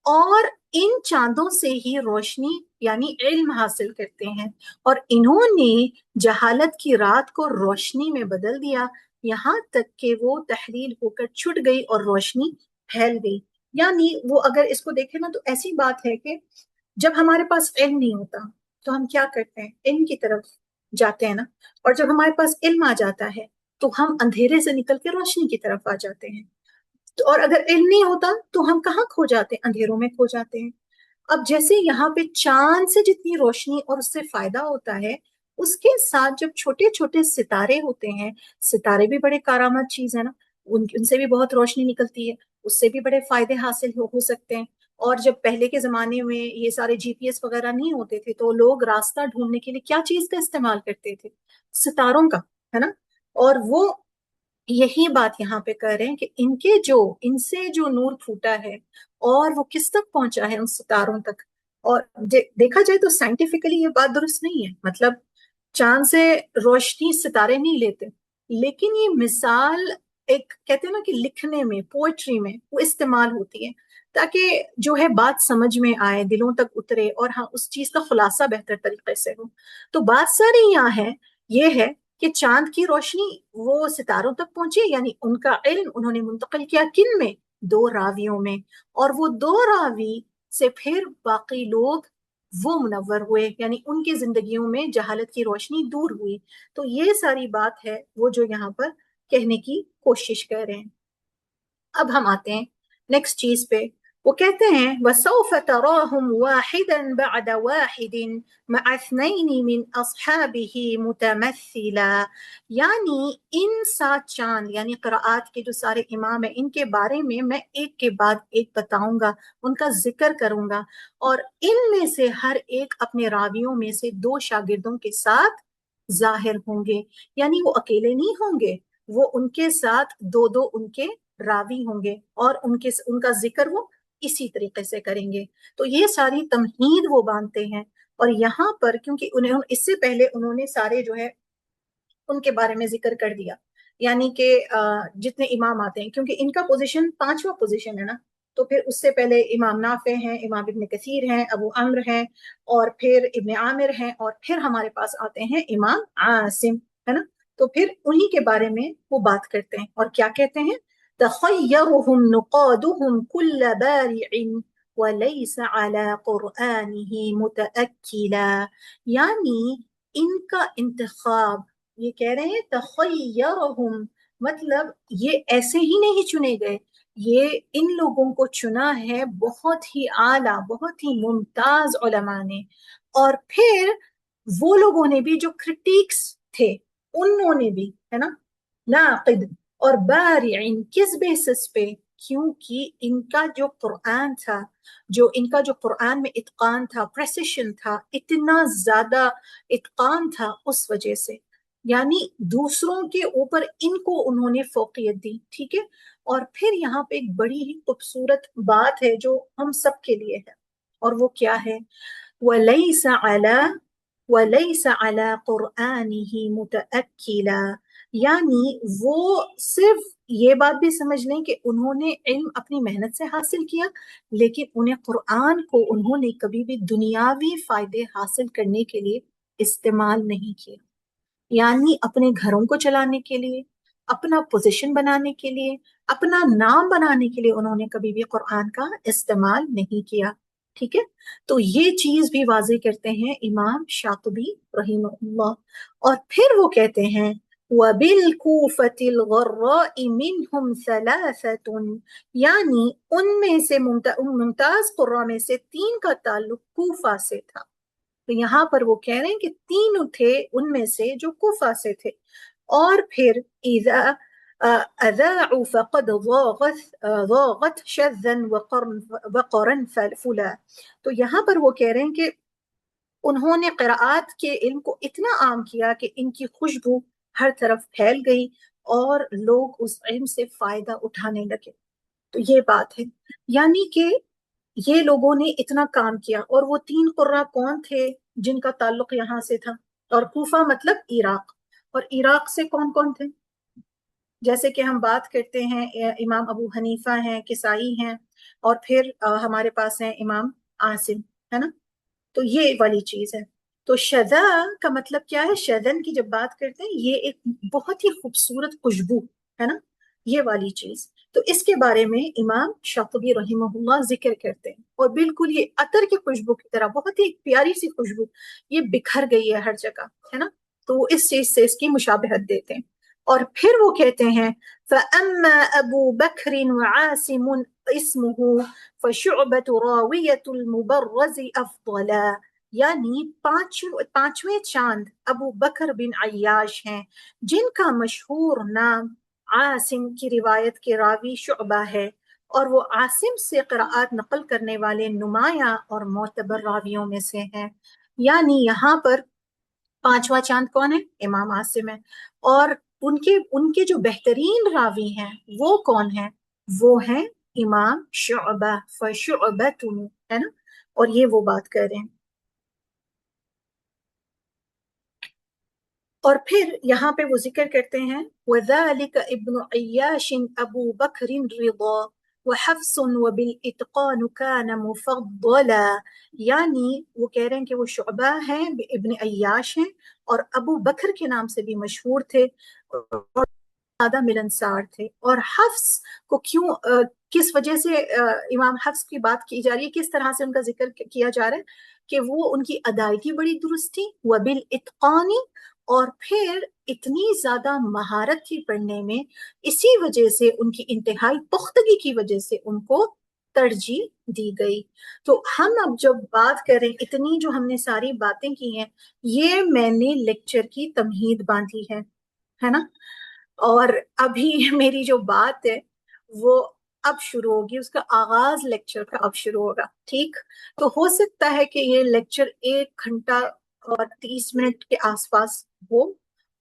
Speaker 1: اور ان چاندوں سے ہی روشنی یعنی علم حاصل کرتے ہیں، اور انہوں نے جہالت کی رات کو روشنی میں بدل دیا، یہاں تک کہ وہ تحلیل ہو کر چھٹ گئی اور روشنی پھیل گئی۔ یعنی وہ اگر اس کو دیکھیں نا تو ایسی بات ہے کہ جب ہمارے پاس علم نہیں ہوتا تو ہم کیا کرتے ہیں؟ علم کی طرف جاتے ہیں نا، اور جب ہمارے پاس علم آ جاتا ہے تو ہم اندھیرے سے نکل کے روشنی کی طرف آ جاتے ہیں، تو اور اگر علم نہیں ہوتا تو ہم کہاں کھو جاتے ہیں؟ اندھیروں میں کھو جاتے ہیں۔ اب جیسے یہاں پہ چاند سے جتنی روشنی اور اس سے فائدہ ہوتا ہے، اس کے ساتھ جب چھوٹے چھوٹے ستارے ہوتے ہیں، ستارے بھی بڑے کارآمد چیز ہے نا، ان سے بھی بہت روشنی نکلتی ہے، اس سے بھی بڑے فائدے حاصل ہو سکتے ہیں۔ اور جب پہلے کے زمانے میں یہ سارے جی پی ایس وغیرہ نہیں ہوتے تھے تو لوگ راستہ ڈھونڈنے کے لیے کیا چیز کا استعمال کرتے تھے؟ ستاروں کا، ہے نا، اور وہ یہی بات یہاں پہ کر رہے ہیں کہ ان سے جو نور پھوٹا ہے اور وہ کس تک پہنچا ہے؟ ان ستاروں تک۔ اور دیکھا جائے تو سائنٹیفکلی یہ بات درست نہیں ہے، مطلب چاند سے روشنی ستارے نہیں لیتے، لیکن یہ مثال ایک کہتے ہیں نا کہ لکھنے میں، پوئٹری میں وہ استعمال ہوتی ہے تاکہ جو ہے بات سمجھ میں آئے، دلوں تک اترے، اور ہاں اس چیز کا خلاصہ بہتر طریقے سے ہو۔ تو بات ساری یہاں ہے، یہ ہے کہ چاند کی روشنی وہ ستاروں تک پہنچی، یعنی ان کا علم انہوں نے منتقل کیا کن میں؟ 2 راویوں میں، اور وہ 2 راوی سے پھر باقی لوگ وہ منور ہوئے، یعنی ان کی زندگیوں میں جہالت کی روشنی دور ہوئی۔ تو یہ ساری بات ہے وہ جو یہاں پر کہنے کی کوشش کر رہے ہیں۔ اب ہم آتے ہیں نیکسٹ چیز پہ، وہ کہتے ہیں وَسَوْفَ تَرَاهُمْ وَاحِدًا بَعْدَ وَاحِدٍ مَعَ اثْنَيْنِ مِنْ أَصْحَابِهِ مُتَمَثِّلًا، یعنی ان 7 چاند یعنی قراءات کے جو سارے امام ہیں ان کے بارے میں ایک کے بعد ایک بتاؤں گا، ان کا ذکر کروں گا، اور ان میں سے ہر ایک اپنے راویوں میں سے 2 شاگردوں کے ساتھ ظاہر ہوں گے، یعنی وہ اکیلے نہیں ہوں گے، وہ ان کے ساتھ 2 ان کے راوی ہوں گے، اور ان کا ذکر وہ اسی طریقے سے کریں گے۔ تو یہ ساری تمہید وہ باندھتے ہیں، اور یہاں پر کیونکہ اس سے پہلے انہوں نے سارے جو ہے ان کے بارے میں ذکر کر دیا، یعنی کہ جتنے امام آتے ہیں، کیونکہ ان کا پوزیشن 5واں پوزیشن ہے نا، تو پھر اس سے پہلے امام نافع ہیں، امام ابن کثیر ہیں، ابو عمرو ہیں، اور پھر ابن عامر ہیں، اور پھر ہمارے پاس آتے ہیں امام عاصم، ہے نا، تو پھر انہی کے بارے میں وہ بات کرتے ہیں، اور کیا کہتے ہیں؟ تخيرهم نقادهم كل بارع وليس على قرآنه متأكلا، یعنی ان کا انتخاب، یہ کہہ رہے ہیں تخیرہم، مطلب یہ ایسے ہی نہیں چنے گئے، یہ ان لوگوں کو چنا ہے بہت ہی اعلیٰ، بہت ہی ممتاز علماء نے، اور پھر وہ لوگوں نے بھی جو کرٹیکس تھے انہوں نے بھی، ہے نا، ناقد اور بارعین، کس بیسس پہ؟ کیونکہ ان کا جو قرآن تھا، جو ان کا جو قرآن میں اتقان تھا، پریسیشن تھا، اتنا زیادہ اتقان تھا، اس وجہ سے یعنی دوسروں کے اوپر ان کو انہوں نے فوقیت دی، ٹھیک ہے۔ اور پھر یہاں پہ ایک بڑی ہی خوبصورت بات ہے جو ہم سب کے لیے ہے، اور وہ کیا ہے؟ وَلَيْسَ عَلَى قُرْآنِهِ مُتَأَكِّلًا، یعنی وہ صرف یہ بات بھی سمجھ لیں کہ انہوں نے علم اپنی محنت سے حاصل کیا، لیکن انہیں قرآن کو انہوں نے کبھی بھی دنیاوی فائدے حاصل کرنے کے لیے استعمال نہیں کیا، یعنی اپنے گھروں کو چلانے کے لیے، اپنا پوزیشن بنانے کے لیے، اپنا نام بنانے کے لیے انہوں نے کبھی بھی قرآن کا استعمال نہیں کیا، ٹھیک ہے۔ تو یہ چیز بھی واضح کرتے ہیں امام شاطبی رحمہ اللہ، اور پھر وہ کہتے ہیں وَبِالْكُوفَةِ الْغَرَّاءِ مِنْهُمْ ثَلَاثَةٌ، یعنی ان میں سے ممتاز قراء میں سے 3 کا تعلق کوفہ سے تھا۔ تو یہاں پر وہ کہہ رہے ہیں کہ 3 تھے ان میں سے جو کوفہ سے تھے، اور پھر اذا اذاعوا فقد ضاغت شذا وقرن فلا، تو یہاں پر وہ کہہ رہے ہیں کہ انہوں نے قراءات کے علم کو اتنا عام کیا کہ ان کی خوشبو ہر طرف پھیل گئی اور لوگ اس علم سے فائدہ اٹھانے لگے۔ تو یہ بات ہے، یعنی کہ یہ لوگوں نے اتنا کام کیا، اور وہ 3 قراء کون تھے جن کا تعلق یہاں سے تھا؟ اور کوفہ مطلب عراق، اور عراق سے کون کون تھے؟ جیسے کہ ہم بات کرتے ہیں امام ابو حنیفہ ہیں، کسائی ہیں، اور پھر ہمارے پاس ہیں امام عاصم، ہے نا، تو یہ والی چیز ہے۔ تو شذا کا مطلب کیا ہے؟ شذن کی جب بات کرتے ہیں یہ ایک بہت ہی خوبصورت خوشبو ہے نا، یہ والی چیز۔ تو اس کے بارے میں امام شاطبی رحمہ اللہ ذکر کرتے ہیں، اور بالکل یہ عطر کی خوشبو کی طرح بہت ہی پیاری سی خوشبو، یہ بکھر گئی ہے ہر جگہ، ہے نا، تو وہ اس چیز سے اس کی مشابہت دیتے ہیں۔ اور پھر وہ کہتے ہیں فَأَمَّا أَبُو بَكْرٍ وَعَاسِمٌ اسْمُهُ فَشُعْبَةُ رَاوِيَةُ الْمُبَرَّزِ أَفْضَلَا، یعنی پانچویں چاند ابو بکر بن عیاش ہیں، جن کا مشہور نام عاصم کی روایت کے راوی شعبہ ہے، اور وہ عاصم سے قراءات نقل کرنے والے نمایاں اور معتبر راویوں میں سے ہیں۔ یعنی یہاں پر 5واں چاند کون ہے؟ امام عاصم ہے، اور ان کے جو بہترین راوی ہیں وہ کون ہیں؟ وہ ہیں امام شعبہ، فشعبۃ، ہے نا، اور یہ وہ بات کر رہے ہیں۔ اور پھر یہاں پہ وہ ذکر کرتے ہیں وَذَلِكَ ابن عیاش ابو بکر رضا وحفص وبالاتقان كان مفضلا، یعنی وہ کہہ رہے ہیں کہ وہ شعبہ ہیں، ابن عیاش ہیں، اور ابو بکر کے نام سے بھی مشہور تھے، اور زیادہ ملنسار تھے۔ اور حفص کو کیوں کس وجہ سے امام حفص کی بات کی جا رہی ہے، کس طرح سے ان کا ذکر کیا جا رہا ہے کہ وہ ان کی ادائیگی بڑی درست تھی، وبالاتقان، اور پھر اتنی زیادہ مہارت تھی پڑھنے میں، اسی وجہ سے ان کی انتہائی پختگی کی وجہ سے ان کو ترجیح دی گئی۔ تو ہم اب جب بات کریں، اتنی جو ہم نے ساری باتیں کی ہیں، یہ میں نے لیکچر کی تمہید باندھی ہے نا، اور ابھی میری جو بات ہے وہ اب شروع ہوگی، اس کا آغاز لیکچر کا اب شروع ہوگا، ٹھیک؟ تو ہو سکتا ہے کہ یہ لیکچر 1 گھنٹہ اور 30 منٹ کے آس پاس ہو،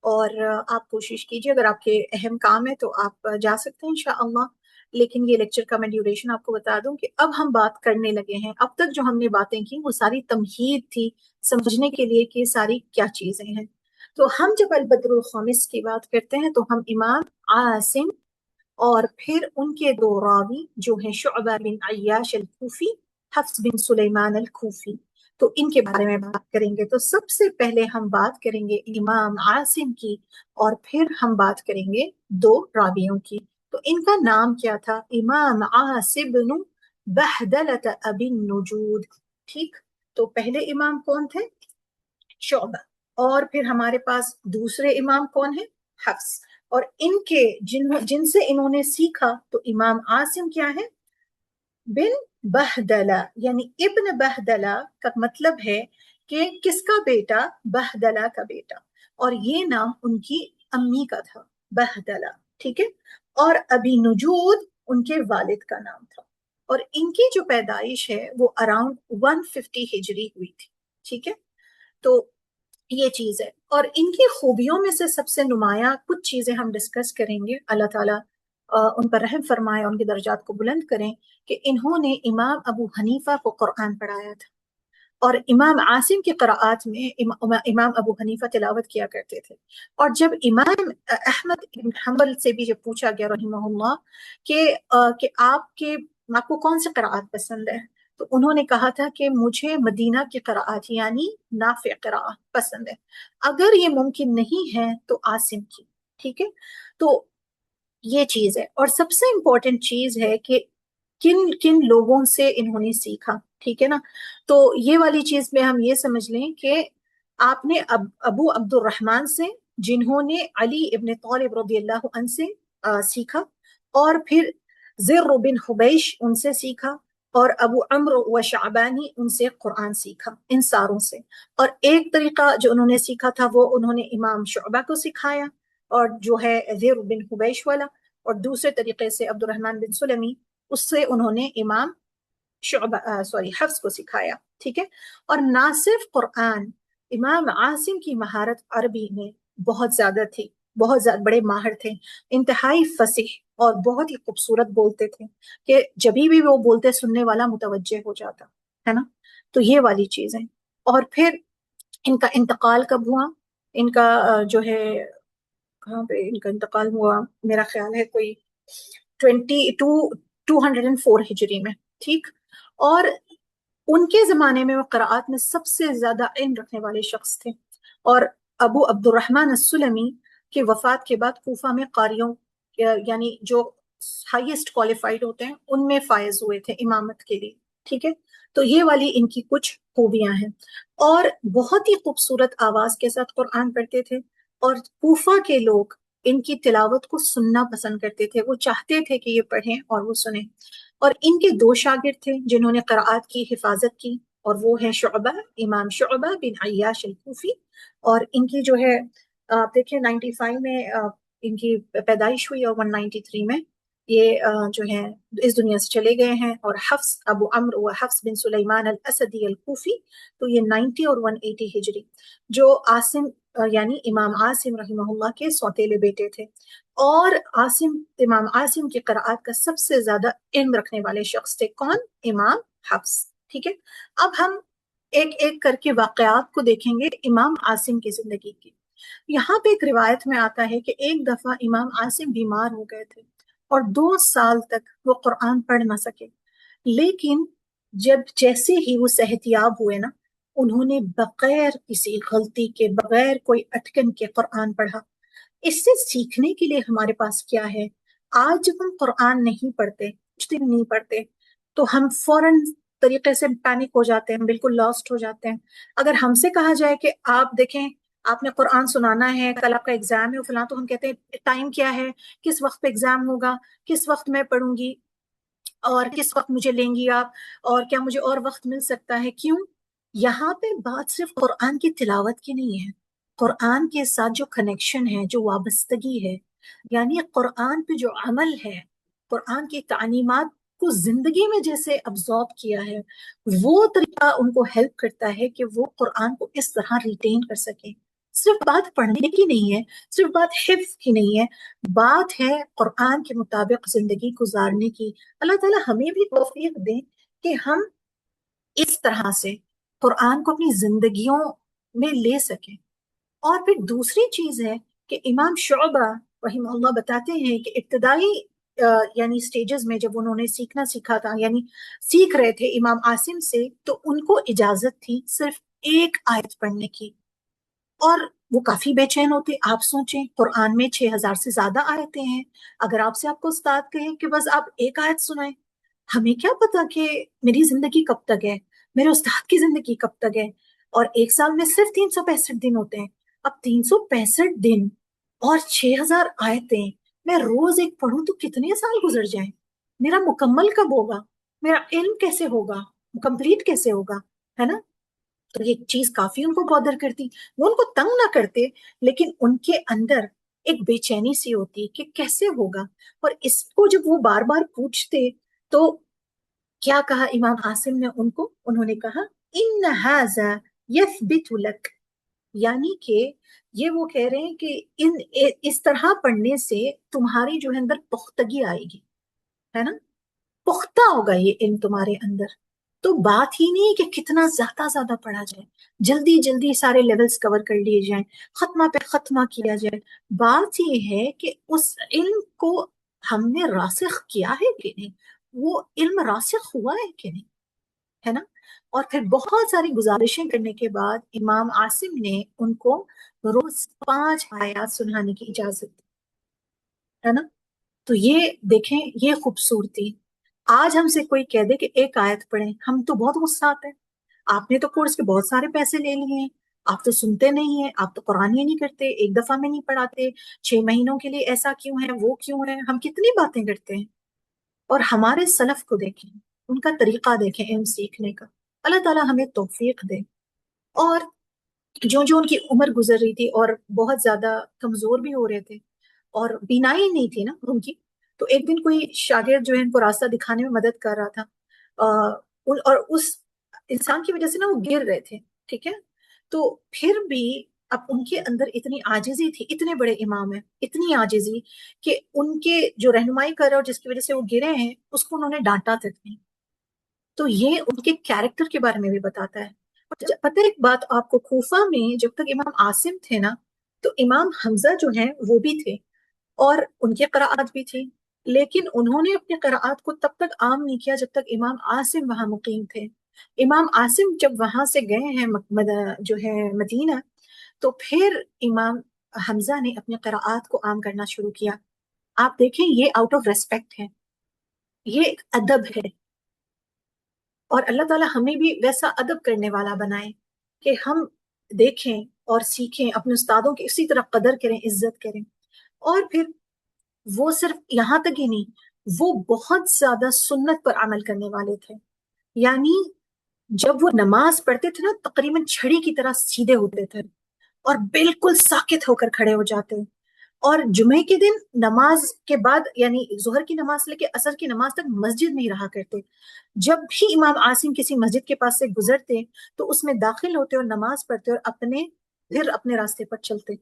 Speaker 1: اور آپ کوشش کیجیے، اگر آپ کے اہم کام ہے تو آپ جا سکتے ہیں انشاءاللہ، لیکن یہ لیکچر کا میں ڈیوریشن آپ کو بتا دوں کہ اب ہم بات کرنے لگے ہیں، اب تک جو ہم نے باتیں کی وہ ساری تمہید تھی سمجھنے کے لیے کہ یہ ساری کیا چیزیں ہیں۔ تو ہم جب البدر الخامس کی بات کرتے ہیں تو ہم امام عاصم اور پھر ان کے 2 راوی جو ہیں شعبہ بن عیاش الکوفی، حفص بن سلیمان الکوفی، تو ان کے بارے میں بات کریں گے۔ تو سب سے پہلے ہم بات کریں گے امام عاصم کی، اور پھر ہم بات کریں گے 2 راویوں کی۔ تو ان کا نام کیا تھا؟ امام عاصم بن بہدلۃ ابی النجود، ٹھیک؟ تو پہلے امام کون تھے؟ شعبہ، اور پھر ہمارے پاس دوسرے امام کون ہیں؟ حفص. اور ان کے جن سے انہوں نے سیکھا تو امام عاصم کیا ہے؟ بن بہدلہ، یعنی ابن بہدلہ کا مطلب ہے کہ کس کا بیٹا؟ بہدلہ کا بیٹا. اور یہ نام ان کی امی کا تھا، بہدلہ. ٹھیک ہے. اور ابی نجود ان کے والد کا نام تھا. اور ان کی جو پیدائش ہے وہ اراؤنڈ 150 ہجری ہوئی تھی. ٹھیک ہے. تو یہ چیز ہے. اور ان کی خوبیوں میں سے سب سے نمایاں کچھ چیزیں ہم ڈسکس کریں گے. اللہ تعالیٰ ان پر رحم فرمائے، ان کے درجات کو بلند کریں، کہ انہوں نے امام ابو حنیفہ کو قرآن پڑھایا تھا. اور امام عاصم کی قراءات میں امام ابو حنیفہ تلاوت کیا کرتے تھے. اور جب امام احمد بن حنبل سے بھی جب پوچھا گیا رحمہ اللہ کہ آپ کو کون سی قراءات پسند ہے، تو انہوں نے کہا تھا کہ مجھے مدینہ کی قراءات یعنی نافع قراءت پسند ہے، اگر یہ ممکن نہیں ہے تو عاصم کی. ٹھیک ہے. تو یہ چیز ہے. اور سب سے امپورٹنٹ چیز ہے کہ کن کن لوگوں سے انہوں نے سیکھا. ٹھیک ہے نا. تو یہ والی چیز میں ہم یہ سمجھ لیں کہ آپ نے ابو عبد الرحمن سے، جنہوں نے علی ابن طالب رضی اللہ عنہ سے سیکھا، اور پھر زر بن حبیش ان سے سیکھا، اور ابو عمرو و شعبانی ان سے قرآن سیکھا، ان ساروں سے. اور ایک طریقہ جو انہوں نے سیکھا تھا وہ انہوں نے امام شعبہ کو سکھایا، اور جو ہے زر بن حبیش والا. اور دوسرے طریقے سے عبد الرحمن بن سلمی، اس سے انہوں نے امام حفص کو سکھایا. ٹھیک ہے. اور نہ صرف قرآن، امام عاصم کی مہارت عربی میں بہت زیادہ تھی، بہت زیادہ بڑے ماہر تھے، انتہائی فصیح اور بہت ہی خوبصورت بولتے تھے کہ جبھی بھی وہ بولتے سننے والا متوجہ ہو جاتا ہے نا. تو یہ والی چیز ہے. اور پھر ان کا انتقال کب ہوا؟ ان کا جو ہے کہاں پہ ان کا انتقال ہوا، میرا خیال ہے کوئی 204 ہجری میں. ٹھیک. اور ان کے زمانے میں وہ قراءات میں سب سے زیادہ علم رکھنے والے شخص تھے. اور ابو عبد الرحمن السلمی کی وفات کے بعد کوفہ میں قاریوں یعنی جو ہائیسٹ کوالیفائڈ ہوتے ہیں ان میں فائز ہوئے تھے امامت کے لیے. ٹھیک ہے. تو یہ والی ان کی کچھ خوبیاں ہیں. اور بہت ہی خوبصورت آواز کے ساتھ قرآن پڑھتے تھے، اور کوفہ کے لوگ ان کی تلاوت کو سننا پسند کرتے تھے، وہ چاہتے تھے کہ یہ پڑھیں اور وہ سنیں. اور ان کے دو شاگرد تھے جنہوں نے قراءات کی حفاظت کی، اور وہ ہے شعبہ، امام شعبہ بن عیاش الکوفی. اور ان کی جو ہے آپ دیکھیں 95 میں ان کی پیدائش ہوئی، اور 193 میں یہ جو ہے اس دنیا سے چلے گئے ہیں. اور حفص ابو عمرو و حفص بن سلیمان الاسدی الکوفی، تو یہ 90 اور 180 ہجری، جو عاصم یعنی امام عاصم رحمہ اللہ کے سوتیلے بیٹے تھے. اور امام عاصم کی قراءات کا سب سے زیادہ علم رکھنے والے شخص تھے. کون؟ امام حفص. ٹھیک ہے. اب ہم ایک ایک کر کے واقعات کو دیکھیں گے امام عاصم کی زندگی کی. یہاں پہ ایک روایت میں آتا ہے کہ ایک دفعہ امام عاصم بیمار ہو گئے تھے، اور 2 سال تک وہ قرآن پڑھ نہ سکے. لیکن جیسے ہی وہ صحت یاب ہوئے نا، انہوں نے بغیر کسی غلطی کے، بغیر کوئی اٹکن کے قرآن پڑھا. اس سے سیکھنے کے لیے ہمارے پاس کیا ہے؟ آج جب ہم قرآن نہیں پڑھتے، کچھ دن نہیں پڑھتے، تو ہم فوراً طریقے سے پینک ہو جاتے ہیں، بالکل لاسٹ ہو جاتے ہیں. اگر ہم سے کہا جائے کہ آپ دیکھیں آپ نے قرآن سنانا ہے، کل آپ کا ایگزام ہے فلاں، تو ہم کہتے ہیں ٹائم کیا ہے، کس وقت پہ ایگزام ہوگا، کس وقت میں پڑھوں گی، اور کس وقت مجھے لیں گی آپ، اور کیا مجھے اور وقت مل سکتا ہے. کیوں؟ یہاں پہ بات صرف قرآن کی تلاوت کی نہیں ہے، قرآن کے ساتھ جو کنیکشن ہے، جو وابستگی ہے، یعنی قرآن پہ جو عمل ہے، قرآن کی تعلیمات کو زندگی میں جیسے ابزارب کیا ہے، وہ طریقہ ان کو ہیلپ کرتا ہے کہ وہ قرآن کو اس طرح ریٹین کر سکیں. صرف بات پڑھنے کی نہیں ہے، صرف بات حفظ کی نہیں ہے، بات ہے قرآن کے مطابق زندگی گزارنے کی. اللہ تعالیٰ ہمیں بھی توفیق دے کہ ہم اس طرح سے قرآن کو اپنی زندگیوں میں لے سکیں. اور پھر دوسری چیز ہے کہ امام شعبہ رحمہ اللہ بتاتے ہیں کہ ابتدائی یعنی سٹیجز میں جب انہوں نے سیکھنا سیکھا تھا، یعنی سیکھ رہے تھے امام عاصم سے، تو ان کو اجازت تھی صرف ایک آیت پڑھنے کی، اور وہ کافی بے چین ہوتے. آپ سوچیں قرآن میں 6000 سے زیادہ آیتیں ہیں، اگر آپ سے آپ کو استاد کہیں کہ بس آپ ایک آیت سنائیں، ہمیں کیا پتا کہ میری زندگی کب تک ہے، میرے استاد کی زندگی کب تک ہے. اور ایک سال میں صرف 365 دن ہوتے ہیں. اب 365 دن اور 6000 آیتیں میں روز ایک پڑھوں تو کتنے سال گزر جائیں؟ میرا مکمل کب ہوگا؟ میرا علم کیسے ہوگا؟ کمپلیٹ کیسے ہوگا؟ ہے نا؟ تو یہ چیز کافی ان کو بادر کرتی. وہ ان کو تنگ نہ کرتے، لیکن ان کے اندر ایک بے چینی سی ہوتی کہ کیسے ہوگا. اور اس کو جب وہ بار بار پوچھتے تو کیا کہا امام عاصم نے ان کو؟ انہوں نے کہا ان ھذا یثبت لک، یعنی کہ یہ وہ کہہ رہے ہیں کہ اس طرح پڑھنے سے تمہاری جو ہے اندر پختگی آئے گی، ہے نا؟ پختہ ہوگا یہ علم تمہارے اندر. تو بات ہی نہیں کہ کتنا زیادہ زیادہ پڑھا جائے، جلدی جلدی سارے لیولز کور کر لیے جائیں، ختمہ پہ ختمہ کیا جائے. بات یہ ہے کہ اس علم کو ہم نے راسخ کیا ہے کہ نہیں، وہ علم راسخ ہوا ہے کہ نہیں، ہے نا؟ اور پھر بہت ساری گزارشیں کرنے کے بعد امام عاصم نے ان کو روز 5 آیات سنانے کی اجازت دی، ہے نا؟ تو یہ دیکھیں، یہ خوبصورتی. آج ہم سے کوئی کہہ دے کہ ایک آیت پڑھیں، ہم تو بہت غصہ آتا ہے. آپ نے تو کورس کے بہت سارے پیسے لے لیے ہیں، آپ تو سنتے نہیں ہیں، آپ تو قرآن ہی نہیں کرتے، ایک دفعہ میں نہیں پڑھاتے، 6 مہینوں کے لیے ایسا کیوں ہے، وہ کیوں ہے. ہم کتنی باتیں کرتے ہیں. اور ہمارے سلف کو دیکھیں، ان کا طریقہ دیکھیں علم سیکھنے کا. اللہ تعالیٰ ہمیں توفیق دے. اور جو جو ان کی عمر گزر رہی تھی اور بہت زیادہ کمزور بھی ہو رہے تھے اور بینائی نہیں تھی نا ان کی، تو ایک دن کوئی شاگرد جو ہے ان کو راستہ دکھانے میں مدد کر رہا تھا، اور اس انسان کی وجہ سے نا وہ گر رہے تھے، ٹھیک ہے؟ تو پھر بھی اب ان کے اندر اتنی عاجزی تھی، اتنے بڑے امام ہیں، اتنی عاجزی کہ ان کے جو رہنمائی کر رہا اور جس کی وجہ سے وہ گرے ہیں اس کو انہوں نے ڈانٹا تک نہیں. تو یہ ان کے کیریکٹر کے بارے میں بھی بتاتا ہے. پتہ ہے ایک بات آپ کو، کوفہ میں جب تک امام عاصم تھے نا تو امام حمزہ جو ہیں وہ بھی تھے اور ان کی قراءات بھی تھی، لیکن انہوں نے اپنی قراءات کو تب تک عام نہیں کیا جب تک امام عاصم وہاں مقیم تھے. امام عاصم جب وہاں سے گئے ہیں جو ہے مدینہ، تو پھر امام حمزہ نے اپنی قراءات کو عام کرنا شروع کیا. آپ دیکھیں یہ آؤٹ آف ریسپیکٹ ہے، یہ ایک ادب ہے. اور اللہ تعالیٰ ہمیں بھی ویسا ادب کرنے والا بنائے کہ ہم دیکھیں اور سیکھیں، اپنے استادوں کی اسی طرح قدر کریں، عزت کریں. اور پھر وہ صرف یہاں تک ہی نہیں، وہ بہت زیادہ سنت پر عمل کرنے والے تھے. یعنی جب وہ نماز پڑھتے تھے نا تقریباً چھڑی کی طرح سیدھے ہوتے تھے اور بالکل ساکت ہو کر کھڑے ہو جاتے. اور جمعے کے دن نماز کے بعد یعنی ظہر کی نماز سے لے کے عصر کی نماز تک مسجد نہیں رہا کرتے. جب بھی امام عاصم کسی مسجد کے پاس سے گزرتے تو اس میں داخل ہوتے اور نماز پڑھتے اور پھر اپنے راستے پر چلتے.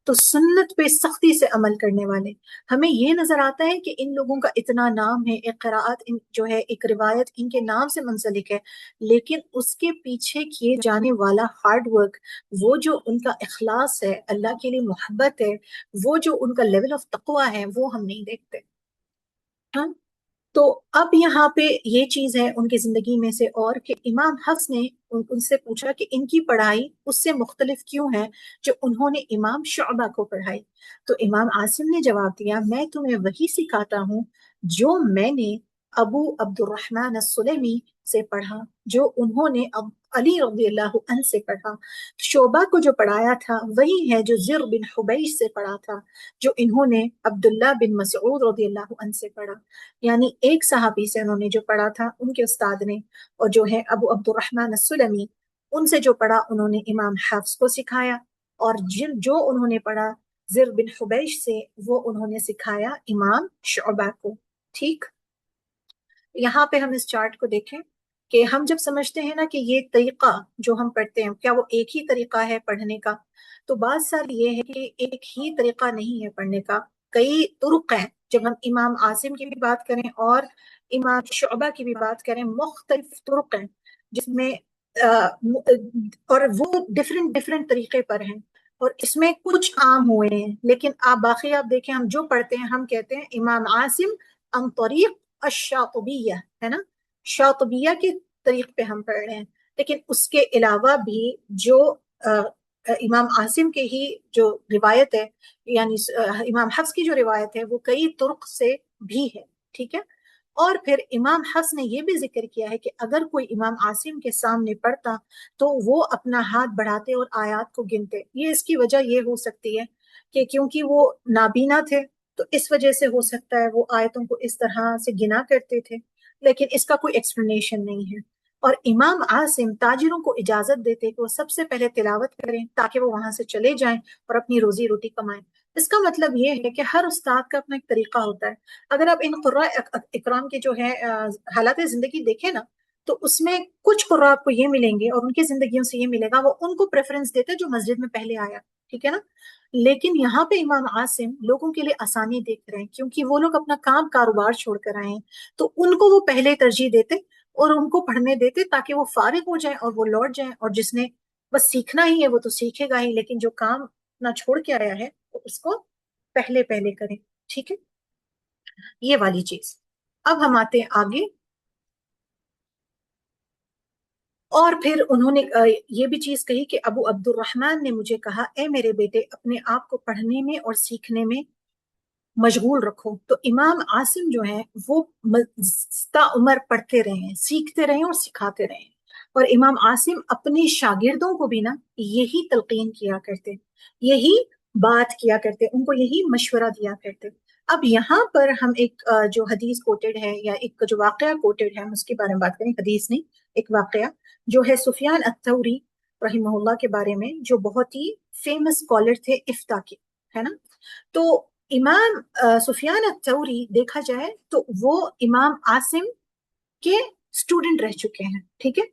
Speaker 1: تو سنت پہ سختی سے عمل کرنے والے. ہمیں یہ نظر آتا ہے کہ ان لوگوں کا اتنا نام ہے، ایک قراءت جو ہے، ایک روایت ان کے نام سے منسلک ہے، لیکن اس کے پیچھے کیے جانے والا ہارڈ ورک، وہ جو ان کا اخلاص ہے، اللہ کے لیے محبت ہے، وہ جو ان کا لیول آف تقوی ہے، وہ ہم نہیں دیکھتے. ہاں. تو اب یہاں پہ یہ چیز ہے ان کی زندگی میں سے، اور کہ امام حفص نے ان سے پوچھا کہ ان کی پڑھائی اس سے مختلف کیوں ہے جو انہوں نے امام شعبہ کو پڑھائی. تو امام عاصم نے جواب دیا، میں تمہیں وہی سکھاتا ہوں جو میں نے ابو عبد الرحمن السلمی سے پڑھا، جو انہوں نے علی رضی اللہ عنہ سے پڑھا. شعبہ کو جو پڑھایا تھا وہی ہے جو زر بن حبیش سے پڑھا تھا، جو انہوں نے عبداللہ بن مسعود رضی اللہ عنہ سے پڑھا. یعنی ایک صحابی سے انہوں نے جو پڑھا تھا ان کے استاد نے، اور جو ہے ابو عبد الرحمن السلمی، ان سے جو پڑھا انہوں نے امام حفص کو سکھایا. اور جو انہوں نے پڑھا زر بن حبیش سے، وہ انہوں نے سکھایا امام شعبہ کو. ٹھیک. یہاں پہ ہم اس چارٹ کو دیکھیں کہ ہم جب سمجھتے ہیں نا کہ یہ طریقہ جو ہم پڑھتے ہیں کیا وہ ایک ہی طریقہ ہے پڑھنے کا، تو بات ساری یہ ہے کہ ایک ہی طریقہ نہیں ہے پڑھنے کا، کئی طرق ہیں. جب ہم امام عاصم کی بھی بات کریں اور امام شعبہ کی بھی بات کریں، مختلف طرق ہیں جس میں اور وہ ڈفرینٹ طریقے پر ہیں، اور اس میں کچھ عام ہوئے ہیں. لیکن باقی آپ دیکھیں ہم جو پڑھتے ہیں ہم کہتے ہیں امام عاصم عن طریق الشاطبیہ، ہے نا، شاطبیہ کے طریق پہ ہم پڑھ رہے ہیں. لیکن اس کے علاوہ بھی جو امام عاصم کے ہی جو روایت ہے، یعنی امام حفص کی جو روایت ہے، وہ کئی طرق سے بھی ہے. ٹھیک ہے. اور پھر امام حفص نے یہ بھی ذکر کیا ہے کہ اگر کوئی امام عاصم کے سامنے پڑھتا تو وہ اپنا ہاتھ بڑھاتے اور آیات کو گنتے. یہ اس کی وجہ یہ ہو سکتی ہے کہ کیونکہ وہ نابینا تھے تو اس وجہ سے ہو سکتا ہے وہ آیتوں کو اس طرح سے گنا کرتے تھے، لیکن اس کا کوئی ایکسپلینیشن نہیں ہے. اور امام عاصم تاجروں کو اجازت دیتے کہ وہ سب سے پہلے تلاوت کریں تاکہ وہ وہاں سے چلے جائیں اور اپنی روزی روٹی کمائیں. اس کا مطلب یہ ہے کہ ہر استاد کا اپنا ایک طریقہ ہوتا ہے. اگر آپ ان قراء اکرام کے جو ہے حالات زندگی دیکھیں نا تو اس میں کچھ قراء آپ کو یہ ملیں گے اور ان کی زندگیوں سے یہ ملے گا، وہ ان کو پریفرنس دیتے جو مسجد میں پہلے آیا، ٹھیک ہے نا. لیکن یہاں پہ امام عاصم لوگوں کے لیے آسانی دیکھ رہے ہیں کیونکہ وہ لوگ اپنا کام کاروبار چھوڑ کر آئے ہیں، تو ان کو وہ پہلے ترجیح دیتے اور ان کو پڑھنے دیتے تاکہ وہ فارغ ہو جائیں اور وہ لوٹ جائیں، اور جس نے بس سیکھنا ہی ہے وہ تو سیکھے گا ہی، لیکن جو کام نہ چھوڑ کے آیا ہے تو اس کو پہلے پہلے کریں. ٹھیک ہے، یہ والی چیز. اب ہم آتے ہیں آگے. اور پھر انہوں نے یہ بھی چیز کہی کہ ابو عبد الرحمن نے مجھے کہا اے میرے بیٹے اپنے آپ کو پڑھنے میں اور سیکھنے میں مشغول رکھو. تو امام عاصم جو ہیں وہ تا عمر پڑھتے رہے ہیں، سیکھتے رہے اور سکھاتے رہے. اور امام عاصم اپنے شاگردوں کو بھی نا یہی تلقین کیا کرتے، یہی بات کیا کرتے، ان کو یہی مشورہ دیا کرتے. اب یہاں پر ہم ایک جو حدیث کوٹڈ ہے یا ایک جو واقعہ کوٹڈ ہے ہم اس کے بارے میں بات کریں، حدیث نہیں ایک واقعہ جو ہے سفیان الثوری رحمہ اللہ کے بارے میں، جو بہت ہی فیمس اسکالر تھے افتاء کے، ہے نا. تو امام سفیان الثوری دیکھا جائے تو وہ امام عاصم کے اسٹوڈنٹ رہ چکے ہیں، ٹھیک ہے.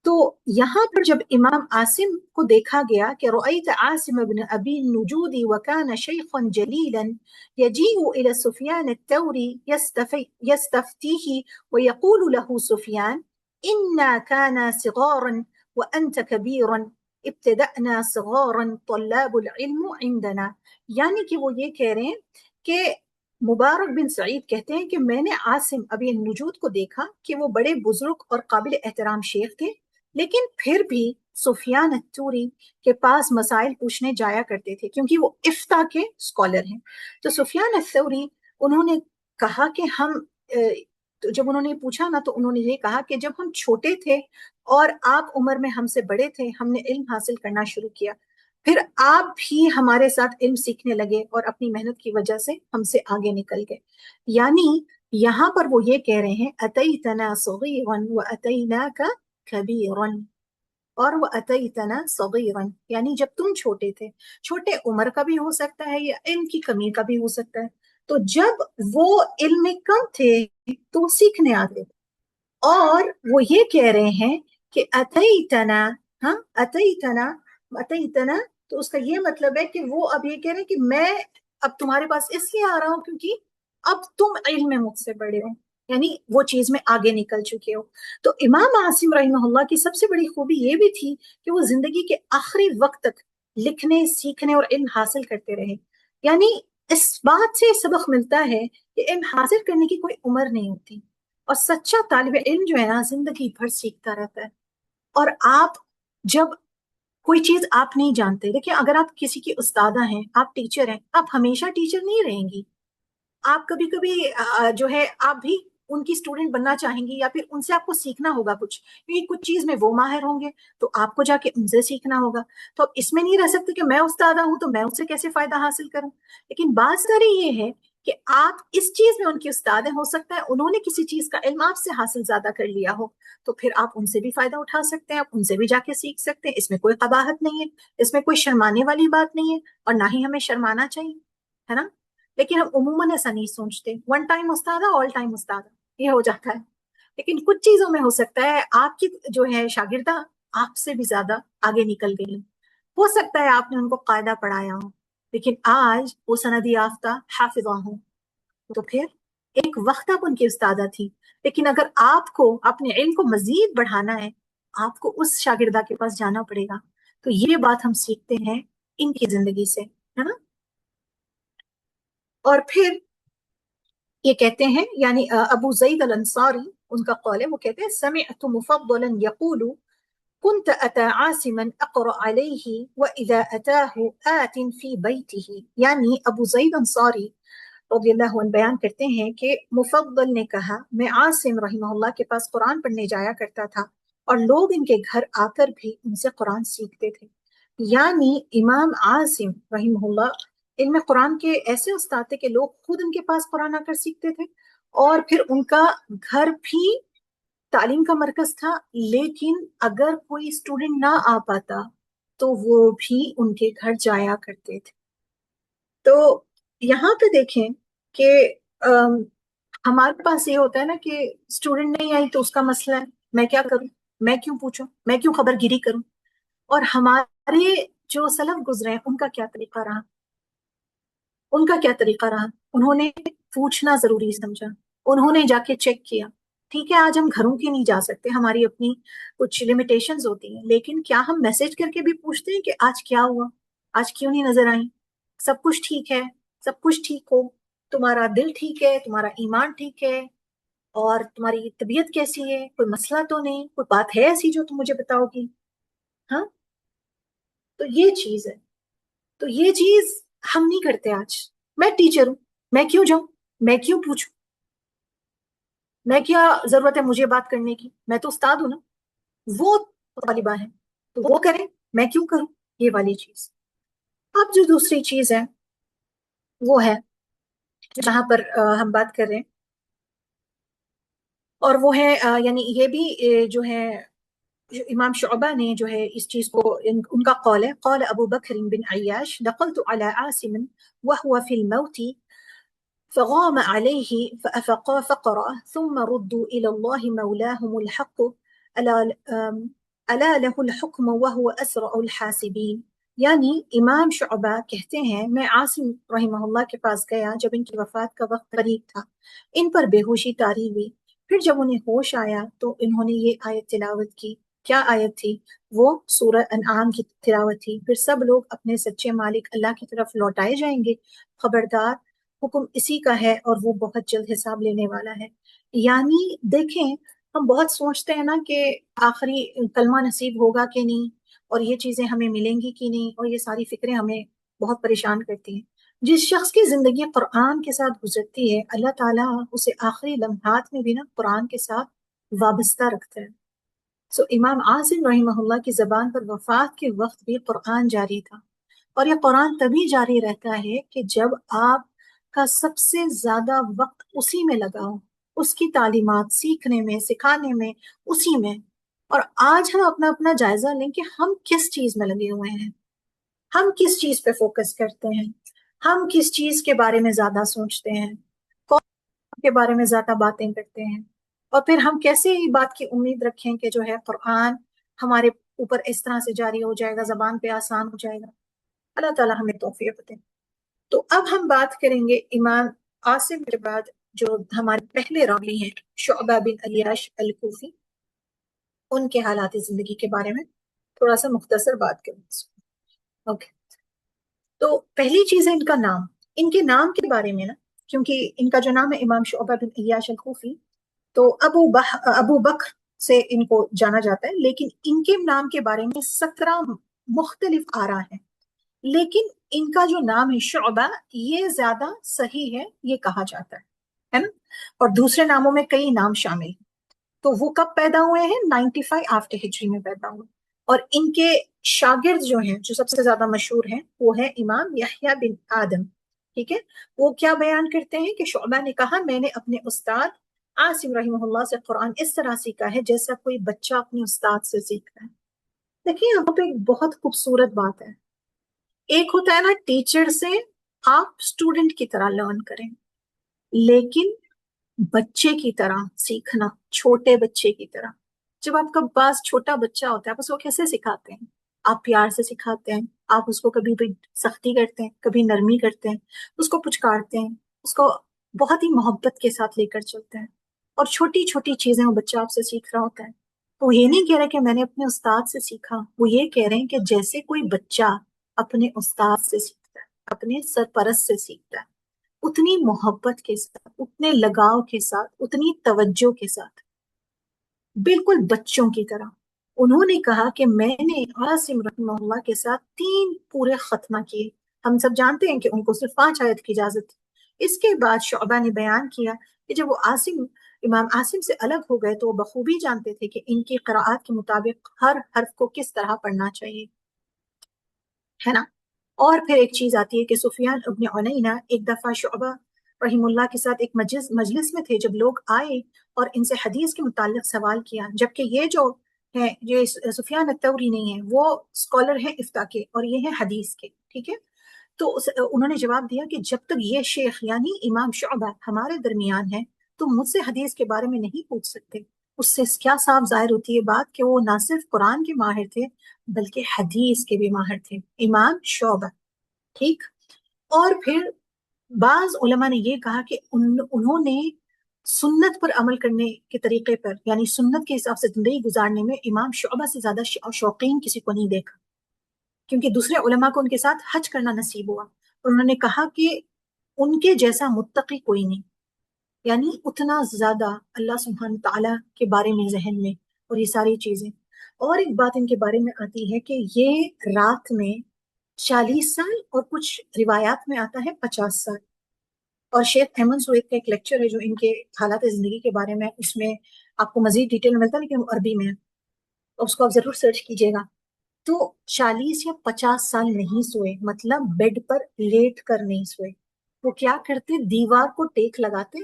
Speaker 1: تو یہاں پر جب امام عاصم کو دیکھا گیا کہ رأيت عاصم بن ابي النجود وكان شيخا جليلا يجيء الى سفيان الثوري يستفتيه ويقول له سفيان إنا كانا صغارا وأنت كبيرا ابتدأنا صغارا طلاب العلم عندنا. یعنی کہ وہ یہ کہہ رہے ہیں کہ مبارک بن سعید کہتے ہیں کہ میں نے عاصم ابی النجود کو دیکھا کہ وہ بڑے بزرگ اور قابل احترام شیخ تھے، لیکن پھر بھی سفیان الثوری کے پاس مسائل پوچھنے جایا کرتے تھے کیونکہ وہ افتاء کے اسکالر ہیں. تو سفیان الثوری انہوں نے کہا کہ ہم تو جب انہوں نے پوچھا نا تو انہوں نے یہ کہا کہ جب ہم چھوٹے تھے اور آپ عمر میں ہم سے بڑے تھے، ہم نے علم حاصل کرنا شروع کیا، پھر آپ بھی ہمارے ساتھ علم سیکھنے لگے اور اپنی محنت کی وجہ سے ہم سے آگے نکل گئے. یعنی یہاں پر وہ یہ کہہ رہے ہیں اتیتنا صغیرا واتیناک کبیرا، اور وہ اتیتنا صغیرا یعنی جب تم چھوٹے تھے، چھوٹے عمر کا بھی ہو سکتا ہے یا علم کی کمی کا بھی ہو سکتا ہے، تو جب وہ علم میں کم تھے تو وہ سیکھنے آتے، اور وہ یہ کہہ رہے ہیں کہ اتیتنا، ہاں اتیتنا اتیتنا، تو اس کا یہ مطلب ہے کہ وہ اب یہ کہہ رہے ہیں کہ میں اب تمہارے پاس اس لیے آ رہا ہوں کیونکہ اب تم علم میں مجھ سے بڑے ہو، یعنی وہ چیز میں آگے نکل چکے ہو. تو امام عاصم رحمہ اللہ کی سب سے بڑی خوبی یہ بھی تھی کہ وہ زندگی کے آخری وقت تک لکھنے، سیکھنے اور علم حاصل کرتے رہے. یعنی اس بات سے سبق ملتا ہے کہ علم حاصل کرنے کی کوئی عمر نہیں ہوتی، اور سچا طالب علم جو ہے نا زندگی بھر سیکھتا رہتا ہے. اور آپ جب کوئی چیز آپ نہیں جانتے، دیکھیں اگر آپ کسی کی استادہ ہیں، آپ ٹیچر ہیں، آپ ہمیشہ ٹیچر نہیں رہیں گی، آپ کبھی کبھی جو ہے آپ بھی ان کی اسٹوڈنٹ بننا چاہیں گی، یا پھر ان سے آپ کو سیکھنا ہوگا کچھ، کیونکہ کچھ چیز میں وہ ماہر ہوں گے تو آپ کو جا کے ان سے سیکھنا ہوگا. تو اب اس میں نہیں رہ سکتے کہ میں استادہ ہوں تو میں اس سے کیسے فائدہ حاصل کروں. لیکن بات ساری یہ ہے کہ آپ اس چیز میں ان کی استاد ہیں، ہو سکتا ہے انہوں نے کسی چیز کا علم آپ سے حاصل زیادہ کر لیا ہو، تو پھر آپ ان سے بھی فائدہ اٹھا سکتے ہیں، آپ ان سے بھی جا کے سیکھ سکتے ہیں. اس میں کوئی قباحت نہیں ہے، اس میں کوئی شرمانے والی بات نہیں ہے، اور نہ ہی ہمیں شرمانا چاہیے، ہے نا. لیکن ہم عموماً ایسا نہیں سوچتے، ون ٹائم استادہ آل ٹائم استادہ یہ ہو جاتا ہے. لیکن کچھ چیزوں میں ہو سکتا ہے آپ کی جو ہے شاگردہ آپ سے بھی زیادہ آگے نکل گئی، ہو سکتا ہے آپ نے ان کو قاعدہ پڑھایا ہو لیکن آج وہ سند یافتہ حافظہ ہوں، تو پھر ایک وقت آپ ان کی استادہ تھی، لیکن اگر آپ کو اپنے علم کو مزید بڑھانا ہے آپ کو اس شاگردہ کے پاس جانا پڑے گا. تو یہ بات ہم سیکھتے ہیں ان کی زندگی سے، ہے نا. اور پھر یہ کہتے ہیں یعنی ابو زید الانصاری ان کا قول ہے، وہ کہتے ہیں سمعت مفضلا يقول كنت أتى عاصما أقرأ عليه وإذا أتاه آت في بيته. یعنی ابو زید انصاری رضی اللہ عنہ بیان کرتے ہیں کہ مفضل نے کہا میں عاصم رحمہ اللہ کے پاس قرآن پڑھنے جایا کرتا تھا اور لوگ ان کے گھر آ کر بھی ان سے قرآن سیکھتے تھے. یعنی امام عاصم رحمہ اللہ ان میں قرآن کے ایسے استاد تھے کہ لوگ خود ان کے پاس قرآن آ کر سیکھتے تھے اور پھر ان کا گھر بھی تعلیم کا مرکز تھا. لیکن اگر کوئی اسٹوڈنٹ نہ آ پاتا تو وہ بھی ان کے گھر جایا کرتے تھے. تو یہاں پہ دیکھیں کہ ہمارے پاس یہ ہوتا ہے نا کہ اسٹوڈنٹ نہیں آئی تو اس کا مسئلہ ہے, میں کیا کروں, میں کیوں پوچھوں, میں کیوں خبر گیری کروں. اور ہمارے جو سلف گزرے ہیں ان کا کیا طریقہ رہا, ان کا کیا طریقہ رہا, انہوں نے پوچھنا ضروری سمجھا, انہوں نے جا کے چیک کیا. ٹھیک ہے آج ہم گھروں کی نہیں جا سکتے, ہماری اپنی کچھ لمیٹیشنز ہوتی ہیں, لیکن کیا ہم میسج کر کے بھی پوچھتے ہیں کہ آج کیا ہوا, آج کیوں نہیں نظر آئی, سب کچھ ٹھیک ہے, سب کچھ ٹھیک ہو, تمہارا دل ٹھیک ہے, تمہارا ایمان ٹھیک ہے, اور تمہاری طبیعت کیسی ہے, کوئی مسئلہ تو نہیں, کوئی بات ہے ایسی جو تم مجھے بتاؤ گی. ہاں تو یہ چیز ہے, تو یہ چیز ہم نہیں کرتے آج. میں ٹیچر ہوں, میں کیوں جاؤں, میں کیوں پوچھوں, میں کیا ضرورت ہے مجھے بات کرنے کی, میں تو استاد ہوں نا, وہ طالبہ ہیں تو وہ کریں, میں کیوں کروں, یہ والی چیز. اب جو دوسری چیز ہے وہ ہے جہاں پر ہم بات کر رہے ہیں, اور وہ ہے یعنی یہ بھی جو ہے امام شعبہ نے جو ہے اس چیز کو ان کا قول ہے, قال ابو بکر بن عیاش دخلت على عاصم وهو في الموت فغام عليه فأفقا فقرأ ثم ردوا إلى الله مولاهم الحق ألا له الحكم وهو أسرع الحاسبين. یعنی امام شعبہ کہتے ہیں میں عاصم رحمہ اللہ کے پاس گیا جب ان کی وفات کا وقت قریب تھا, ان پر بے ہوشی طاری ہوئی, پھر جب انہیں ہوش آیا تو انہوں نے یہ آیت تلاوت کی. کیا آیت تھی وہ؟ سورہ انعام کی تلاوت تھی. پھر سب لوگ اپنے سچے مالک اللہ کی طرف لوٹائے جائیں گے, خبردار حکم اسی کا ہے اور وہ بہت جلد حساب لینے والا ہے. یعنی دیکھیں ہم بہت سوچتے ہیں نا کہ آخری کلمہ نصیب ہوگا کہ نہیں, اور یہ چیزیں ہمیں ملیں گی کہ نہیں, اور یہ ساری فکریں ہمیں بہت پریشان کرتی ہیں. جس شخص کی زندگی قرآن کے ساتھ گزرتی ہے اللہ تعالیٰ اسے آخری لمحات میں بھی نا قرآن کے ساتھ وابستہ رکھتا ہے. سو امام عاصم رحمہ اللہ کی زبان پر وفات کے وقت بھی قرآن جاری تھا, اور یہ قرآن تبھی جاری رہتا ہے کہ جب آپ کا سب سے زیادہ وقت اسی میں لگا ہو, اس کی تعلیمات سیکھنے میں, سکھانے میں, اسی میں. اور آج ہم اپنا اپنا جائزہ لیں کہ ہم کس چیز میں لگے ہوئے ہیں, ہم کس چیز پہ فوکس کرتے ہیں, ہم کس چیز کے بارے میں زیادہ سوچتے ہیں, کون کے بارے میں زیادہ باتیں کرتے ہیں, اور پھر ہم کیسے یہ بات کی امید رکھیں کہ جو ہے قرآن ہمارے اوپر اس طرح سے جاری ہو جائے گا, زبان پہ آسان ہو جائے گا. اللہ تعالیٰ ہمیں توفیق دے. تو اب ہم بات کریں گے امام عاصم کے بعد جو ہمارے پہلے راوی ہیں شعبہ بن عیاش الکوفی, ان کے حالات زندگی کے بارے میں تھوڑا سا مختصر بات کریں. اوکے, تو پہلی چیز ہے ان کا نام. ان کے نام کے بارے میں نا, کیونکہ ان کا جو نام ہے امام شعبہ بن عیاش الکوفی, تو ابو بکر سے ان کو جانا جاتا ہے, لیکن ان کے نام کے بارے میں 17 مختلف آراء ہیں. لیکن ان کا جو نام ہے شعبہ یہ زیادہ صحیح ہے, یہ کہا جاتا ہے نا, اور دوسرے ناموں میں کئی نام شامل ہیں. تو وہ کب پیدا ہوئے ہیں؟ 95 آفٹر ہجری میں پیدا ہوئے. اور ان کے شاگرد جو ہیں جو سب سے زیادہ مشہور ہیں وہ ہے امام یحییٰ بن آدم. ٹھیک ہے, وہ کیا بیان کرتے ہیں کہ شعبہ نے کہا میں نے اپنے استاد عاصم رحمہ اللہ سے قرآن اس طرح سیکھا ہے جیسا کوئی بچہ اپنے استاد سے سیکھتا ہے. دیکھیں یہاں پہ ایک بہت خوبصورت بات ہے. ایک ہوتا ہے نا ٹیچر سے آپ اسٹوڈنٹ کی طرح لرن کریں, لیکن بچے کی طرح سیکھنا, چھوٹے بچے کی طرح. جب آپ کا پاس چھوٹا بچہ ہوتا ہے آپ اس کو کیسے سکھاتے ہیں؟ آپ پیار سے سکھاتے ہیں, آپ اس کو کبھی بھی سختی کرتے ہیں, کبھی نرمی کرتے ہیں, اس کو پچکارتے ہیں, اس کو بہت ہی محبت کے ساتھ لے کر چلتے ہیں, اور چھوٹی چھوٹی چیزیں وہ بچہ آپ سے سیکھ رہا ہوتا ہے. وہ یہ نہیں کہہ رہے کہ میں نے اپنے استاد سے سیکھا, وہ یہ کہہ رہے ہیں کہ جیسے کوئی بچہ اپنے استاد سے سیکھتا ہے, اپنے سرپرست سے سیکھتا ہے, اتنی محبت کے ساتھ, اتنے لگاؤ کے ساتھ, اتنی توجہ کے ساتھ, بالکل بچوں کی طرح. انہوں نے کہا کہ میں نے عاصم رحمہ اللہ کے ساتھ 3 پورے ختمہ کیے. ہم سب جانتے ہیں کہ ان کو صرف 5 آیت کی اجازت تھی, اس کے بعد شعبہ نے بیان کیا کہ جب وہ امام عاصم سے الگ ہو گئے تو وہ بخوبی جانتے تھے کہ ان کی قراءات کے مطابق ہر حرف کو کس طرح پڑھنا چاہیے، ہے نا۔ اور پھر ایک چیز آتی ہے کہ سفیان ابن عینہ ایک دفعہ شعبہ رحم اللہ کے ساتھ ایک مجلس میں تھے، جب لوگ آئے اور ان سے حدیث کے متعلق سوال کیا، جبکہ یہ جو ہے یہ سفیان الثوری نہیں ہے، وہ اسکالر ہیں افتاء کے اور یہ ہیں حدیث کے، ٹھیک ہے۔ تو انہوں نے جواب دیا کہ جب تک یہ شیخ یعنی امام شعبہ ہمارے درمیان ہے تو مجھ سے حدیث کے بارے میں نہیں پوچھ سکتے۔ اس سے کیا صاف ظاہر ہوتی ہے بات کہ وہ نہ صرف قرآن کے ماہر تھے بلکہ حدیث کے بھی ماہر تھے، امام شعبہ، ٹھیک۔ اور پھر بعض علماء نے یہ کہا کہ انہوں نے سنت پر عمل کرنے کے طریقے پر یعنی سنت کے حساب سے زندگی گزارنے میں امام شعبہ سے زیادہ شوقین کسی کو نہیں دیکھا، کیونکہ دوسرے علماء کو ان کے ساتھ حج کرنا نصیب ہوا، اور انہوں نے کہا کہ ان کے جیسا متقی کوئی نہیں، یعنی اتنا زیادہ اللہ سبحانہ تعالیٰ کے بارے میں ذہن میں اور یہ ساری چیزیں۔ اور ایک بات ان کے بارے میں آتی ہے کہ یہ رات میں 40 سال اور کچھ روایات میں آتا ہے 50 سال۔ اور شیخ احمد سوید کا ایک لیکچر ہے جو ان کے حالات زندگی کے بارے میں، اس میں آپ کو مزید ڈیٹیل ملتا ہے لیکن وہ عربی میں ہے، اس کو آپ ضرور سرچ کیجیے گا۔ تو 40 یا 50 سال نہیں سوئے، مطلب بیڈ پر لیٹ کر نہیں سوئے، وہ کیا کرتے، دیوار کو ٹیک لگاتے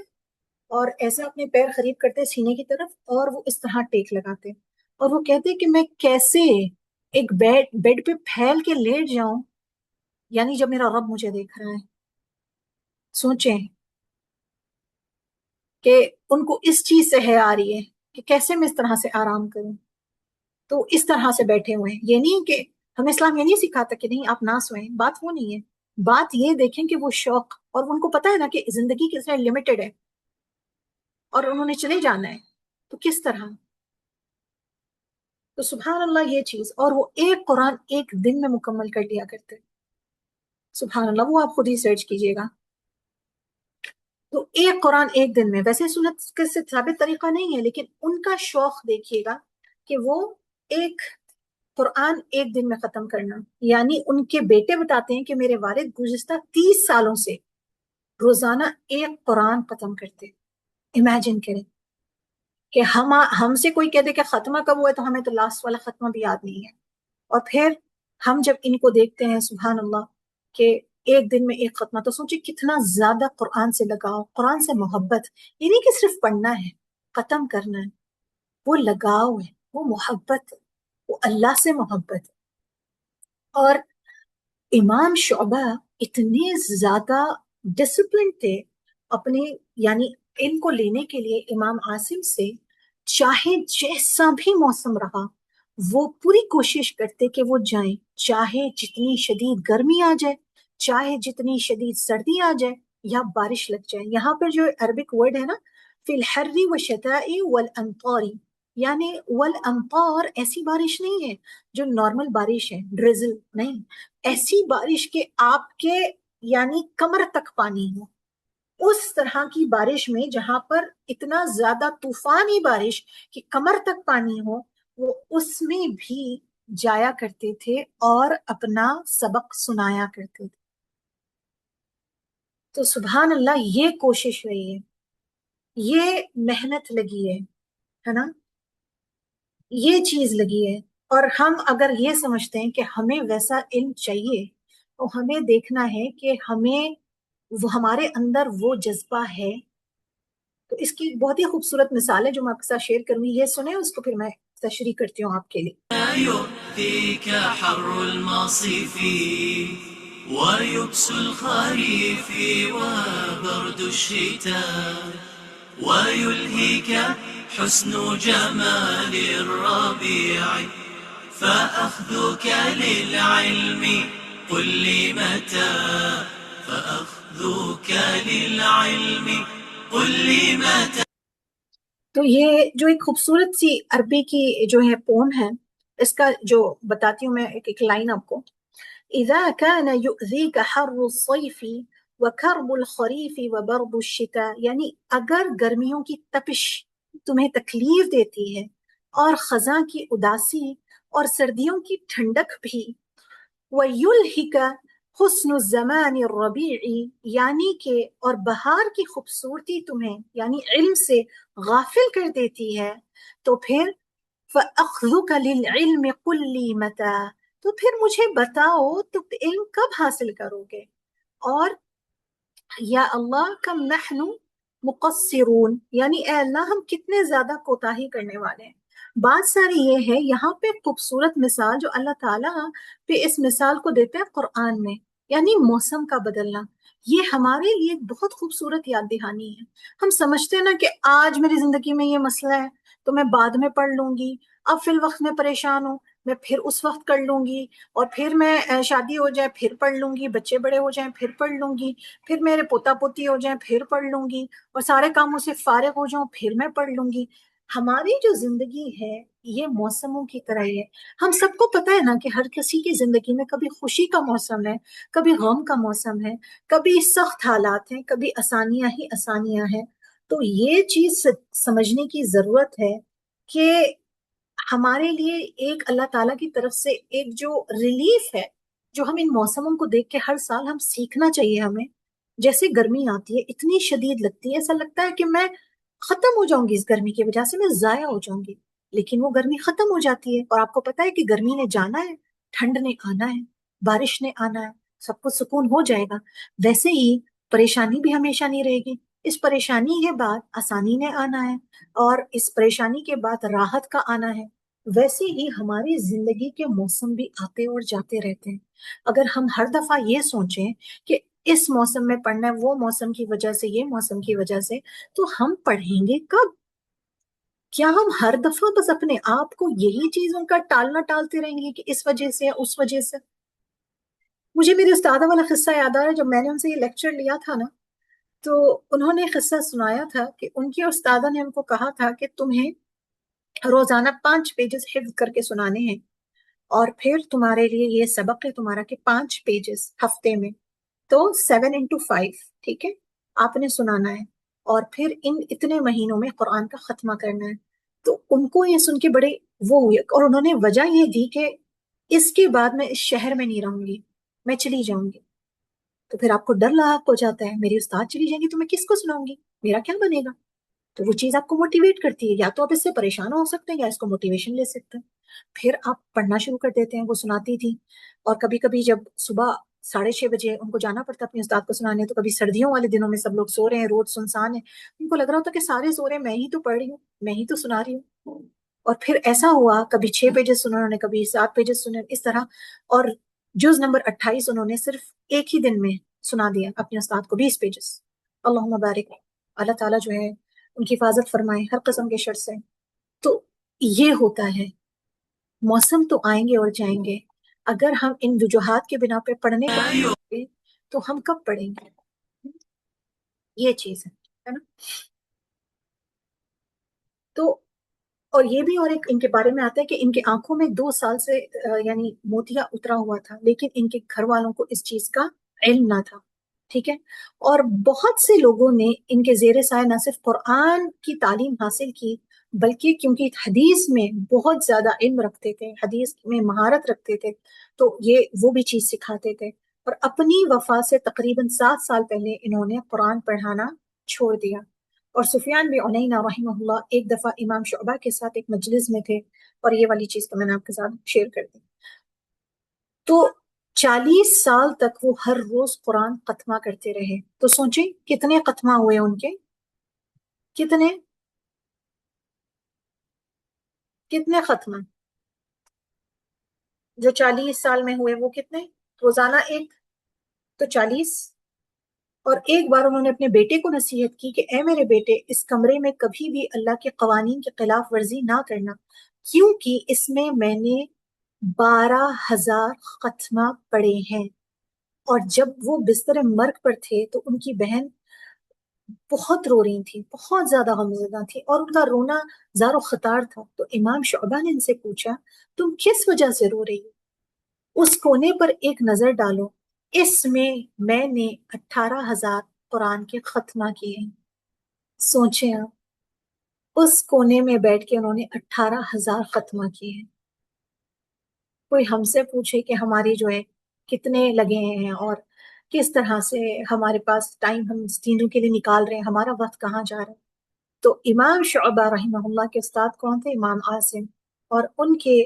Speaker 1: اور ایسا اپنے پیر قریب کرتے سینے کی طرف اور وہ اس طرح ٹیک لگاتے، اور وہ کہتے کہ میں کیسے ایک بیڈ پہ پھیل کے لیٹ جاؤں، یعنی جب میرا رب مجھے دیکھ رہا ہے۔ سوچیں کہ ان کو اس چیز سے ہے آ رہی ہے کہ کیسے میں اس طرح سے آرام کروں، تو اس طرح سے بیٹھے ہوئے ہیں۔ یہ نہیں کہ ہمیں اسلام یہ نہیں سکھاتا کہ نہیں آپ نہ سوئیں، بات وہ نہیں ہے، بات یہ دیکھیں کہ وہ شوق، اور ان کو پتا ہے نا کہ زندگی کس طرح لمیٹڈ ہے اور انہوں نے چلے جانا ہے، تو کس طرح۔ تو سبحان اللہ یہ چیز، اور وہ ایک قرآن ایک دن میں مکمل کر لیا کرتے، سبحان اللہ، وہ آپ خود ہی سرچ کیجئے گا۔ تو ایک قرآن ایک دن میں، ویسے سنت سے ثابت طریقہ نہیں ہے لیکن ان کا شوق دیکھیے گا کہ وہ ایک قرآن ایک دن میں ختم کرنا، یعنی ان کے بیٹے بتاتے ہیں کہ میرے والد گزشتہ 30 سالوں سے روزانہ ایک قرآن ختم کرتے۔ امیجن کریں کہ ہم سے کوئی کہہ دے کہ ختمہ کب ہوا ہے تو ہمیں تو لاسٹ والا ختمہ بھی یاد نہیں ہے، اور پھر ہم جب ان کو دیکھتے ہیں سبحان اللہ کہ ایک دن میں ایک ختمہ، تو سوچیں کتنا زیادہ قرآن سے لگاؤ، قرآن سے محبت، یہ نہیں کہ صرف پڑھنا ہے ختم کرنا ہے، وہ لگاؤ ہے، وہ محبت ہے، وہ اللہ سے محبت ہے۔ اور امام شعبہ اتنے زیادہ ڈسپلن تھے اپنے، یعنی ان کو لینے کے لیے امام عاصم سے چاہے جیسا بھی موسم رہا وہ پوری کوشش کرتے کہ وہ جائیں، چاہے جتنی شدید گرمی آ جائے، چاہے جتنی شدید سردی آ جائے یا بارش لگ جائے۔ یہاں پر جو عربک ورڈ ہے نا، فی الحر والشتاء والامطار، یعنی والامطار ایسی بارش نہیں ہے جو نارمل بارش ہے، ڈریزل نہیں، ایسی بارش کہ آپ کے یعنی کمر تک پانی ہو، اس طرح کی بارش میں جہاں پر اتنا زیادہ طوفانی بارش کہ کمر تک پانی ہو، وہ اس میں بھی جایا کرتے تھے اور اپنا سبق سنایا کرتے تھے۔ تو سبحان اللہ یہ کوشش رہی ہے، یہ محنت لگی ہے نا، یہ چیز لگی ہے۔ اور ہم اگر یہ سمجھتے ہیں کہ ہمیں ویسا علم چاہیے تو ہمیں دیکھنا ہے کہ ہمیں وہ ہمارے اندر وہ جذبہ ہے۔ تو اس کی بہت ہی خوبصورت مثال ہے جو میں آپ کے ساتھ شیئر کروں گی، یہ سنیں، اس کو پھر میں تشریح کرتی ہوں آپ کے لیے۔
Speaker 2: يؤذيك حر المصيف ويبس الخريف وبرد الشتاء ويلهيك حسن جمال الربيع فأخذك للعلم قل لي متى فأخذك للعلم قل لي متى۔
Speaker 1: تو یہ جو ایک خوبصورت سی عربی کی جو ہے پوم ہے، اس کا جو بتاتی ہوں میں ایک لائن آپ کو۔ اذا كان يؤذيك حر الصيف وكرب الخريف وبرد الشتاء، یعنی اگر گرمیوں کی تپش تمہیں تکلیف دیتی ہے اور خزاں کی اداسی اور سردیوں کی ٹھنڈک بھی، وَيُلْهِكَ، حسن الزمان الربیعی، یعنی کہ اور بہار کی خوبصورتی تمہیں یعنی علم سے غافل کر دیتی ہے، تو پھر فَأَخْذُكَ لِلْعِلْمِ قُلْ لِي مَتَى، تو پھر مجھے بتاؤ تم علم کب حاصل کرو گے، اور یا اللہ کم نحن مقصرون، یعنی اے اللہ ہم کتنے زیادہ کوتاہی کرنے والے ہیں۔ بات ساری یہ ہے، یہاں پہ خوبصورت مثال جو اللہ تعالیٰ پہ اس مثال کو دیتے ہیں قرآن میں، یعنی موسم کا بدلنا، یہ ہمارے لیے بہت خوبصورت یاد دہانی ہے۔ ہم سمجھتے ہیں نا کہ آج میری زندگی میں یہ مسئلہ ہے تو میں بعد میں پڑھ لوں گی، اب فی الوقت میں پریشان ہوں، میں پھر اس وقت کر لوں گی، اور پھر میں شادی ہو جائے پھر پڑھ لوں گی، بچے بڑے ہو جائیں پھر پڑھ لوں گی، پھر میرے پوتا پوتی ہو جائیں پھر پڑھ لوں گی، اور سارے کاموں سے فارغ ہو جاؤں پھر میں پڑھ لوں گی۔ ہماری جو زندگی ہے یہ موسموں کی طرح ہی ہے۔ ہم سب کو پتہ ہے نا کہ ہر کسی کی زندگی میں کبھی خوشی کا موسم ہے، کبھی غم کا موسم ہے، کبھی سخت حالات ہیں، کبھی آسانیاں ہی آسانیاں ہیں۔ تو یہ چیز سمجھنے کی ضرورت ہے کہ ہمارے لیے ایک اللہ تعالیٰ کی طرف سے ایک جو ریلیف ہے، جو ہم ان موسموں کو دیکھ کے ہر سال ہم سیکھنا چاہیے ہمیں۔ جیسے گرمی آتی ہے اتنی شدید لگتی ہے، ایسا لگتا ہے کہ میں ختم ہو جاؤں گی، اس گرمی کی وجہ سے میں ضائع ہو جاؤں گی، لیکن وہ گرمی ختم ہو جاتی ہے، اور آپ کو پتا ہے کہ گرمی نے جانا ہے، ٹھنڈ نے آنا ہے، بارش نے آنا ہے، سب کچھ سکون ہو جائے گا۔ ویسے ہی پریشانی بھی ہمیشہ نہیں رہے گی، اس پریشانی کے بعد آسانی نے آنا ہے، اور اس پریشانی کے بعد راحت کا آنا ہے۔ ویسے ہی ہماری زندگی کے موسم بھی آتے اور جاتے رہتے ہیں۔ اگر ہم ہر دفعہ یہ سوچیں کہ اس موسم میں پڑھنا ہے، وہ موسم کی وجہ سے، یہ موسم کی وجہ سے، تو ہم پڑھیں گے کب؟ کیا ہم ہر دفعہ بس اپنے آپ کو یہی چیزوں کا ٹالتے رہیں گے کہ اس وجہ سے یا اس وجہ سے؟ مجھے میرے استادہ والا قصہ یاد آ رہا ہے، جب میں نے ان سے یہ لیکچر لیا تھا نا، تو انہوں نے قصہ سنایا تھا کہ ان کے استادہ نے ان کو کہا تھا کہ تمہیں روزانہ 5 پیجز حفظ کر کے سنانے ہیں، اور پھر تمہارے لیے یہ سبق ہے تمہارا کہ 5 پیجز ہفتے میں، تو 7 into 5، ٹھیک ہے، آپ نے سنانا ہے، اور پھر ان اتنے مہینوں میں قرآن کا ختمہ کرنا ہے۔ تو ان کو یہ سن کے بڑے وہ ہوئے، اور انہوں نے وجہ یہ دی کہ اس کے بعد میں اس شہر میں نہیں رہوں گی، میں چلی جاؤں گی۔ تو پھر آپ کو ڈر لاحق ہو جاتا ہے، میری استاد چلی جائیں گی تو میں کس کو سناؤں گی، میرا کیا بنے گا؟ تو وہ چیز آپ کو موٹیویٹ کرتی ہے، یا تو آپ اس سے پریشان ہو سکتے ہیں یا اس کو موٹیویشن لے سکتے ہیں۔ پھر آپ پڑھنا شروع کر دیتے ہیں۔ وہ سناتی تھی، اور کبھی کبھی جب صبح 6:30 بجے ان کو جانا پڑتا اپنے استاد کو سنانے، تو کبھی سردیوں والے دنوں میں سب لوگ سو رہے ہیں، روڈ سنسان ہے، ان کو لگ رہا ہوتا کہ سارے سو رہے ہیں، میں ہی تو پڑھ رہی ہوں، میں ہی تو سنا رہی ہوں۔ اور پھر ایسا ہوا، کبھی 6 پیجز سنے انہوں نے، کبھی 7 پیجز سنے، اس طرح، اور جز نمبر 28 انہوں نے صرف ایک ہی دن میں سنا دیا اپنے استاد کو، 20 پیجز۔ اللہم بارک، اللہ تعالیٰ جو ہے ان کی حفاظت فرمائے ہر قسم کے شر سے۔ تو یہ ہوتا ہے، موسم تو آئیں گے اور جائیں گے، اگر ہم ان وجوہات کے بنا پہ پڑھنے کا گے تو ہم کب پڑھیں گے؟ یہ چیز ہے نا۔ تو اور یہ بھی، اور ایک ان کے بارے میں آتا ہے کہ ان کے آنکھوں میں 2 سال سے یعنی موتیا اترا ہوا تھا، لیکن ان کے گھر والوں کو اس چیز کا علم نہ تھا، ٹھیک ہے۔ اور بہت سے لوگوں نے ان کے زیر سایہ نہ صرف قرآن کی تعلیم حاصل کی، بلکہ کیونکہ حدیث میں بہت زیادہ علم رکھتے تھے، حدیث میں مہارت رکھتے تھے، تو یہ وہ بھی چیز سکھاتے تھے۔ اور اپنی وفات سے تقریباً 7 سال پہلے انہوں نے قرآن پڑھانا چھوڑ دیا۔ اور سفیان بن عیینہ رحمہ اللہ ایک دفعہ امام شعبہ کے ساتھ ایک مجلس میں تھے، اور یہ والی چیز تو میں نے آپ کے ساتھ شیئر کر دی۔ تو 40 سال تک وہ ہر روز قرآن ختمہ کرتے رہے، تو سوچیں کتنے ختمہ ہوئے ان کے، کتنے کتنے ختمہ جو 40 سال میں ہوئے، وہ کتنے روزانہ ایک، تو 40۔ اور ایک بار انہوں نے اپنے بیٹے کو نصیحت کی کہ اے میرے بیٹے، اس کمرے میں کبھی بھی اللہ کے قوانین کی خلاف ورزی نہ کرنا، کیونکہ اس میں نے 12,000 ختمہ پڑھے ہیں۔ اور جب وہ بستر مرگ پر تھے تو ان کی بہن بہت رو رہی تھی، بہت زیادہ غمزدہ تھی، اور ان کا رونا زار و خطار تھا۔ تو امام شعبہ نے ان سے پوچھا تم کس وجہ سے رو رہی ہو؟ اس کونے پر ایک نظر ڈالو، اس میں نے 18,000 قرآن کے ختمہ کیے ہیں۔ سوچیں آپ، اس کونے میں بیٹھ کے انہوں نے 18,000 ختمہ کیے ہیں۔ کوئی ہم سے پوچھے کہ ہماری جو ہے کتنے لگے ہیں اور کس طرح سے ہمارے پاس ٹائم ہم اس چیزوں کے لیے نکال رہے ہیں، ہمارا وقت کہاں جا رہا ہے۔ تو امام شعبہ رحمہ اللہ کے استاد کون تھے؟ امام عاصم، اور ان کے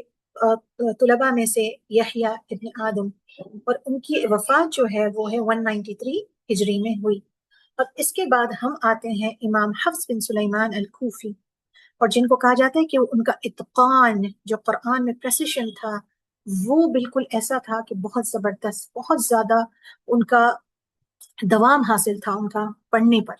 Speaker 1: طلباء میں سے یحییٰ ابن آدم، اور ان کی وفات جو ہے وہ ہے 193 ہجری میں ہوئی۔ اب اس کے بعد ہم آتے ہیں امام حفص بن سلیمان الکوفی، اور جن کو کہا جاتا ہے کہ ان کا اتقان جو قرآن میں پریسیشن تھا وہ بالکل ایسا تھا کہ بہت زبردست، بہت زیادہ ان کا دوام حاصل تھا ان کا پڑھنے پر۔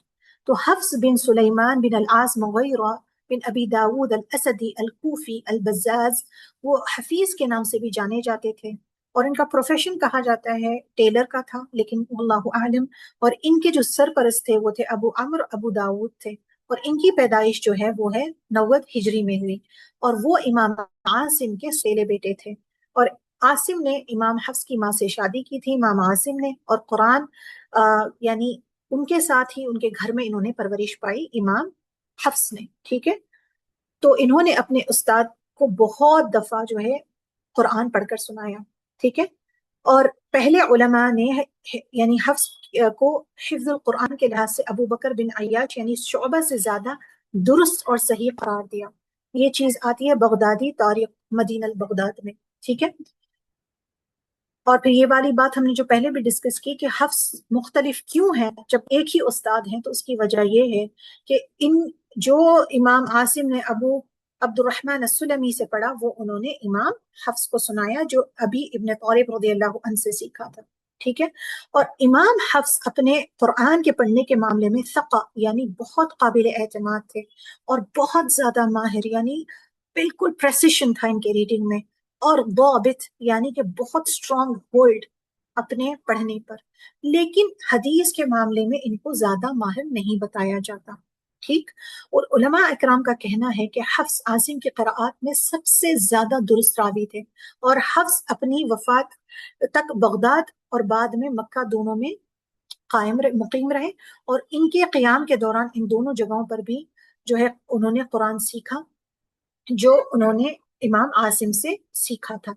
Speaker 1: تو حفص بن سلیمان بن العاص مغیرہ بن ابی داود الاسدی الکوفی البزاز، وہ حفیظ کے نام سے بھی جانے جاتے تھے، اور ان کا پروفیشن کہا جاتا ہے ٹیلر کا تھا، لیکن اللہ عالم۔ اور ان کے جو سرپرست تھے وہ تھے ابو عمرو ابو داود تھے، اور ان کی پیدائش جو ہے وہ ہے 90 ہجری میں ہوئی، اور وہ امام عاصم کے سیلے بیٹے تھے۔ اور عاصم نے امام حفص کی ماں سے شادی کی تھی، امام عاصم نے، اور قرآن یعنی ان کے ساتھ ہی ان کے گھر میں انہوں نے پرورش پائی امام حفص نے، ٹھیک ہے۔ تو انہوں نے اپنے استاد کو بہت دفعہ جو ہے قرآن پڑھ کر سنایا، ٹھیک ہے۔ اور پہلے علماء نے یعنی حفص کو حفظ القرآن کے لحاظ سے ابو بکر بن عیاش یعنی شعبہ سے زیادہ درست اور صحیح قرار دیا۔ یہ چیز آتی ہے بغدادی تاریخ مدینہ البغداد میں، ٹھیک ہے۔ اور پھر یہ والی بات ہم نے جو پہلے بھی ڈسکس کی کہ حفظ مختلف کیوں ہے جب ایک ہی استاد ہیں، تو اس کی وجہ یہ ہے کہ ان جو امام عاصم نے ابو عبد الرحمن السلمی سے پڑھا وہ انہوں نے امام حفص کو سنایا، جو ابی ابن طالب رضی اللہ عنہ سے سیکھا تھا، ٹھیک ہے۔ اور امام حفص اپنے قرآن کے پڑھنے کے معاملے میں ثقہ یعنی بہت قابل اعتماد تھے، اور بہت زیادہ ماہر یعنی بالکل پریسیشن تھا ان کے ریڈنگ میں، اور ضابط یعنی کہ بہت اسٹرانگ ہولڈ اپنے پڑھنے پر، لیکن حدیث کے معاملے میں ان کو زیادہ ماہر نہیں بتایا جاتا، ٹھیک۔ اور علماء اکرام کا کہنا ہے کہ حفص عاصم کی قراءات میں سب سے زیادہ درست راوی تھے، اور حفص اپنی وفات تک بغداد اور بعد میں مکہ دونوں میں مقیم رہے، اور ان کے قیام کے دوران ان دونوں جگہوں پر بھی جو ہے انہوں نے قرآن سیکھا جو انہوں نے امام عاصم سے سیکھا تھا۔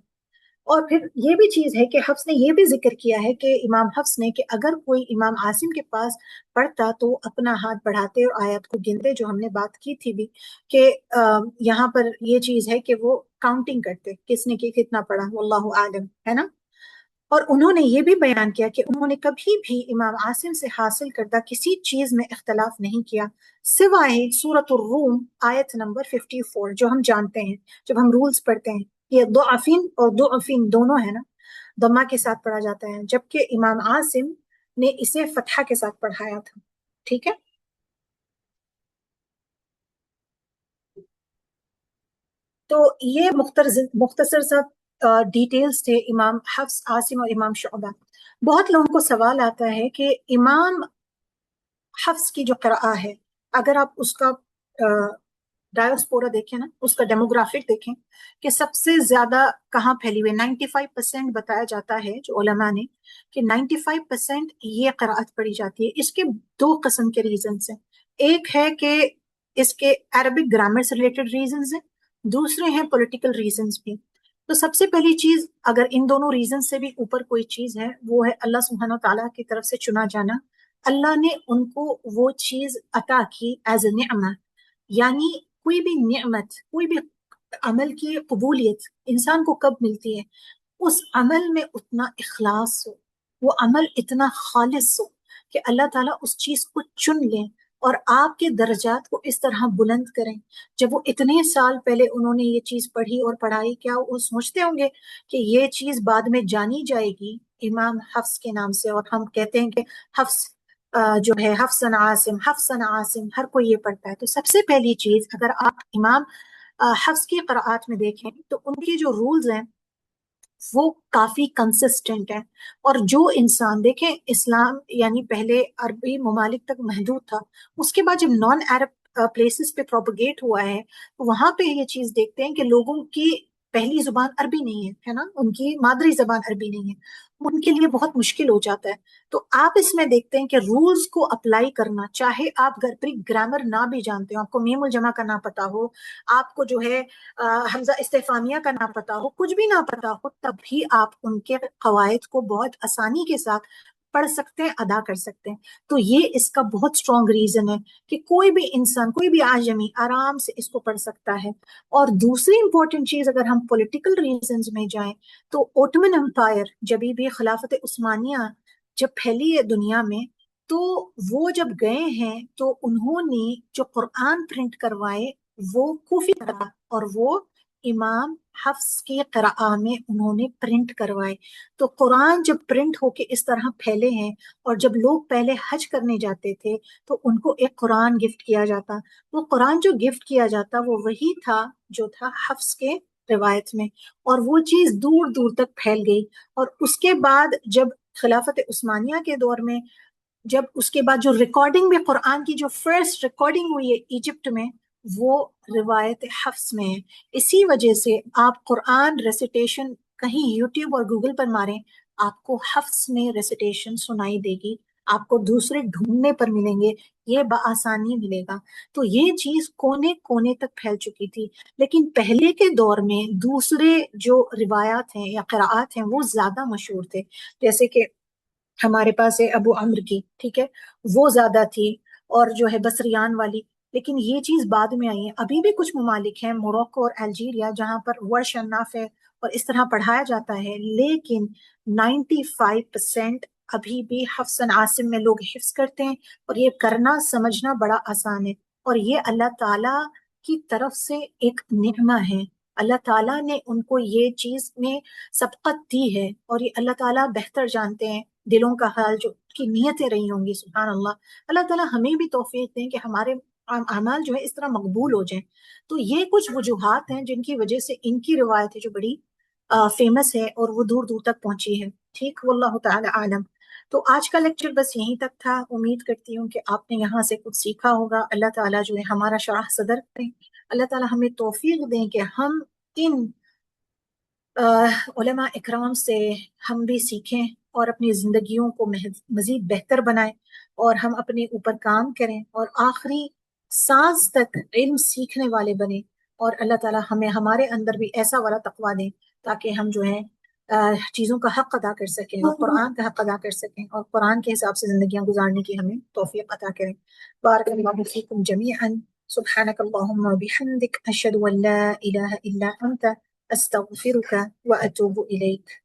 Speaker 1: اور پھر یہ بھی چیز ہے کہ حفص نے یہ بھی ذکر کیا ہے کہ امام حفص نے کہ اگر کوئی امام عاصم کے پاس پڑھتا تو اپنا ہاتھ بڑھاتے اور آیت کو گنتے، جو ہم نے بات کی تھی بھی کہ یہاں پر یہ چیز ہے کہ وہ کاؤنٹنگ کرتے کس نے کتنا پڑھا، واللہ عالم، ہے نا۔ اور انہوں نے یہ بھی بیان کیا کہ انہوں نے کبھی بھی امام عاصم سے حاصل کردہ کسی چیز میں اختلاف نہیں کیا، سوائے سورۃ الروم آیت نمبر 54، جو ہم جانتے ہیں جب ہم رولز پڑھتے ہیں، یہ ضعفین اور ضعفین دونوں ہے نا، ضمہ کے ساتھ پڑھا جاتا ہے، جبکہ امام عاصم نے اسے فتحہ کے ساتھ پڑھایا تھا، ٹھیک ہے۔ تو یہ مختصر سا ڈیٹیلز تھے امام حفص عاصم اور امام شعبہ۔ بہت لوگوں کو سوال آتا ہے کہ امام حفص کی جو قرآ ہے، اگر آپ اس کا ڈائسپورا دیکھیں نا، اس کا ڈیموگرافک دیکھیں کہ سب سے زیادہ کہاں پھیلی ہوئی، 95% بتایا جاتا ہے جو علماء نے کہ 95% یہ قرآت پڑھی جاتی ہے۔ اس کے دو قسم کے ریزنز ہیں، ایک ہے کہ اس کے عربک گرامر سے ریلیٹڈ ریزنز ہیں، دوسرے ہیں پولیٹیکل ریزنز بھی۔ تو سب سے پہلی چیز، اگر ان دونوں ریزن سے بھی اوپر کوئی چیز ہے، وہ ہے اللہ سبحانہ تعالیٰ کی طرف سے چنا جانا۔ اللہ نے ان کو وہ چیز عطا کی ایز اے نعمت، یعنی کوئی بھی نعمت، کوئی بھی عمل کی قبولیت انسان کو کب ملتی ہے؟ اس عمل میں اتنا اخلاص ہو، وہ عمل اتنا خالص ہو کہ اللہ تعالیٰ اس چیز کو چن لیں اور آپ کے درجات کو اس طرح بلند کریں۔ جب وہ اتنے سال پہلے انہوں نے یہ چیز پڑھی اور پڑھائی، کیا وہ سوچتے ہوں گے کہ یہ چیز بعد میں جانی جائے گی امام حفص کے نام سے؟ اور ہم کہتے ہیں کہ حفص جو ہے حفصن عاصم، حفصن عاصم، ہر کوئی یہ پڑھتا ہے۔ تو سب سے پہلی چیز، اگر آپ امام حفص کی قراءات میں دیکھیں تو ان کے جو رولز ہیں وہ کافی کنسسٹنٹ ہیں۔ اور جو انسان دیکھیں، اسلام یعنی پہلے عربی ممالک تک محدود تھا، اس کے بعد جب نان عرب پلیسز پہ پروپگیٹ ہوا ہے، وہاں پہ یہ چیز دیکھتے ہیں کہ لوگوں کی پہلی زبان عربی نہیں ہے نا، ان کی مادری زبان عربی نہیں ہے، ان کے لیے بہت مشکل ہو جاتا ہے. تو آپ اس میں دیکھتے ہیں کہ رولز کو اپلائی کرنا، چاہے آپ گھر پر گرامر نہ بھی جانتے ہو، آپ کو میم الجمع کا نہ پتا ہو، آپ کو جو ہے حمزہ استفہامیہ کا نہ پتا ہو، کچھ بھی نہ پتا ہو، تب بھی آپ ان کے قواعد کو بہت آسانی کے ساتھ پڑھ سکتے ہیں، ادا کر سکتے ہیں. تو یہ اس کا بہت اسٹرانگ ریزن ہے کہ کوئی بھی انسان، کوئی بھی آجمی آرام سے اس کو پڑھ سکتا ہے. اور دوسری امپورٹنٹ چیز، اگر ہم پولیٹیکل ریزنز میں جائیں تو اوٹمن امپائر جب بھی خلافت عثمانیہ جب پھیلی ہے دنیا میں، تو وہ جب گئے ہیں تو انہوں نے جو قرآن پرنٹ کروائے وہ کوفی قرآن، اور وہ امام حفص کی قراءہ میں انہوں نے پرنٹ کروائے. تو قرآن جب پرنٹ ہو کے اس طرح پھیلے ہیں، اور جب لوگ پہلے حج کرنے جاتے تھے تو ان کو ایک قرآن گفٹ کیا جاتا، وہ قرآن جو گفٹ کیا جاتا وہ وہی تھا جو تھا حفص کے روایت میں، اور وہ چیز دور دور تک پھیل گئی. اور اس کے بعد جب خلافت عثمانیہ کے دور میں، جب اس کے بعد جو ریکارڈنگ بھی قرآن کی جو فرسٹ ریکارڈنگ ہوئی ہے ایجپٹ میں، وہ روایت حفص میں ہے. اسی وجہ سے آپ قرآن ریسیٹیشن کہیں یوٹیوب اور گوگل پر ماریں، آپ کو حفص میں ریسیٹیشن سنائی دے گی، آپ کو دوسرے ڈھونڈنے پر ملیں گے، یہ بآسانی ملے گا. تو یہ چیز کونے کونے تک پھیل چکی تھی. لیکن پہلے کے دور میں دوسرے جو روایات ہیں یا قراءات ہیں وہ زیادہ مشہور تھے. جیسے کہ ہمارے پاس ہے ابو عمرو کی، ٹھیک ہے، وہ زیادہ تھی، اور جو ہے بصریان والی. لیکن یہ چیز بعد میں آئی ہے. ابھی بھی کچھ ممالک ہیں، موروکو اور الجیریا، جہاں پر ورش نافع اور اس طرح پڑھایا جاتا ہے، لیکن 95% ابھی بھی حفص عاصم میں لوگ حفظ کرتے ہیں. اور یہ کرنا سمجھنا بڑا آسان ہے، اور یہ اللہ تعالی کی طرف سے ایک نعمہ ہے. اللہ تعالیٰ نے ان کو یہ چیز میں سبقت دی ہے، اور یہ اللہ تعالیٰ بہتر جانتے ہیں دلوں کا حال، جو کی نیتیں رہی ہوں گی. سبحان اللہ. اللہ تعالیٰ ہمیں بھی توفیق دیں کہ ہمارے اعمال جو ہے اس طرح مقبول ہو جائیں. تو یہ کچھ وجوہات ہیں جن کی وجہ سے ان کی روایت ہے جو بڑی فیمس ہے اور وہ دور دور تک پہنچی ہے. ٹھیک، واللہ تعالی عالم. تو آج کا لیکچر بس یہیں تک تھا. امید کرتی ہوں کہ آپ نے یہاں سے کچھ سیکھا ہوگا. اللہ تعالیٰ جو ہے ہمارا شرح صدر کریں. اللہ تعالیٰ ہمیں توفیق دیں کہ ہم ان علماء اکرام سے ہم بھی سیکھیں اور اپنی زندگیوں کو مزید بہتر بنائیں، اور ہم اپنے اوپر کام کریں اور آخری سانس تک علم سیکھنے والے بنیں. اور اللہ تعالیٰ ہمیں ہمارے اندر بھی ایسا والا تقویٰ دیں تاکہ ہم جو ہے چیزوں کا حق ادا کر سکیں اور قرآن کا حق ادا کر سکیں، اور قرآن کے حساب سے زندگیاں گزارنے کی ہمیں توفیق عطا کریں. بارک اللہ فیکم جمیعا. سبحانک اللہم و بحمدک، اشہد ان لا الہ الا انت، استغفرک واتوب الیک.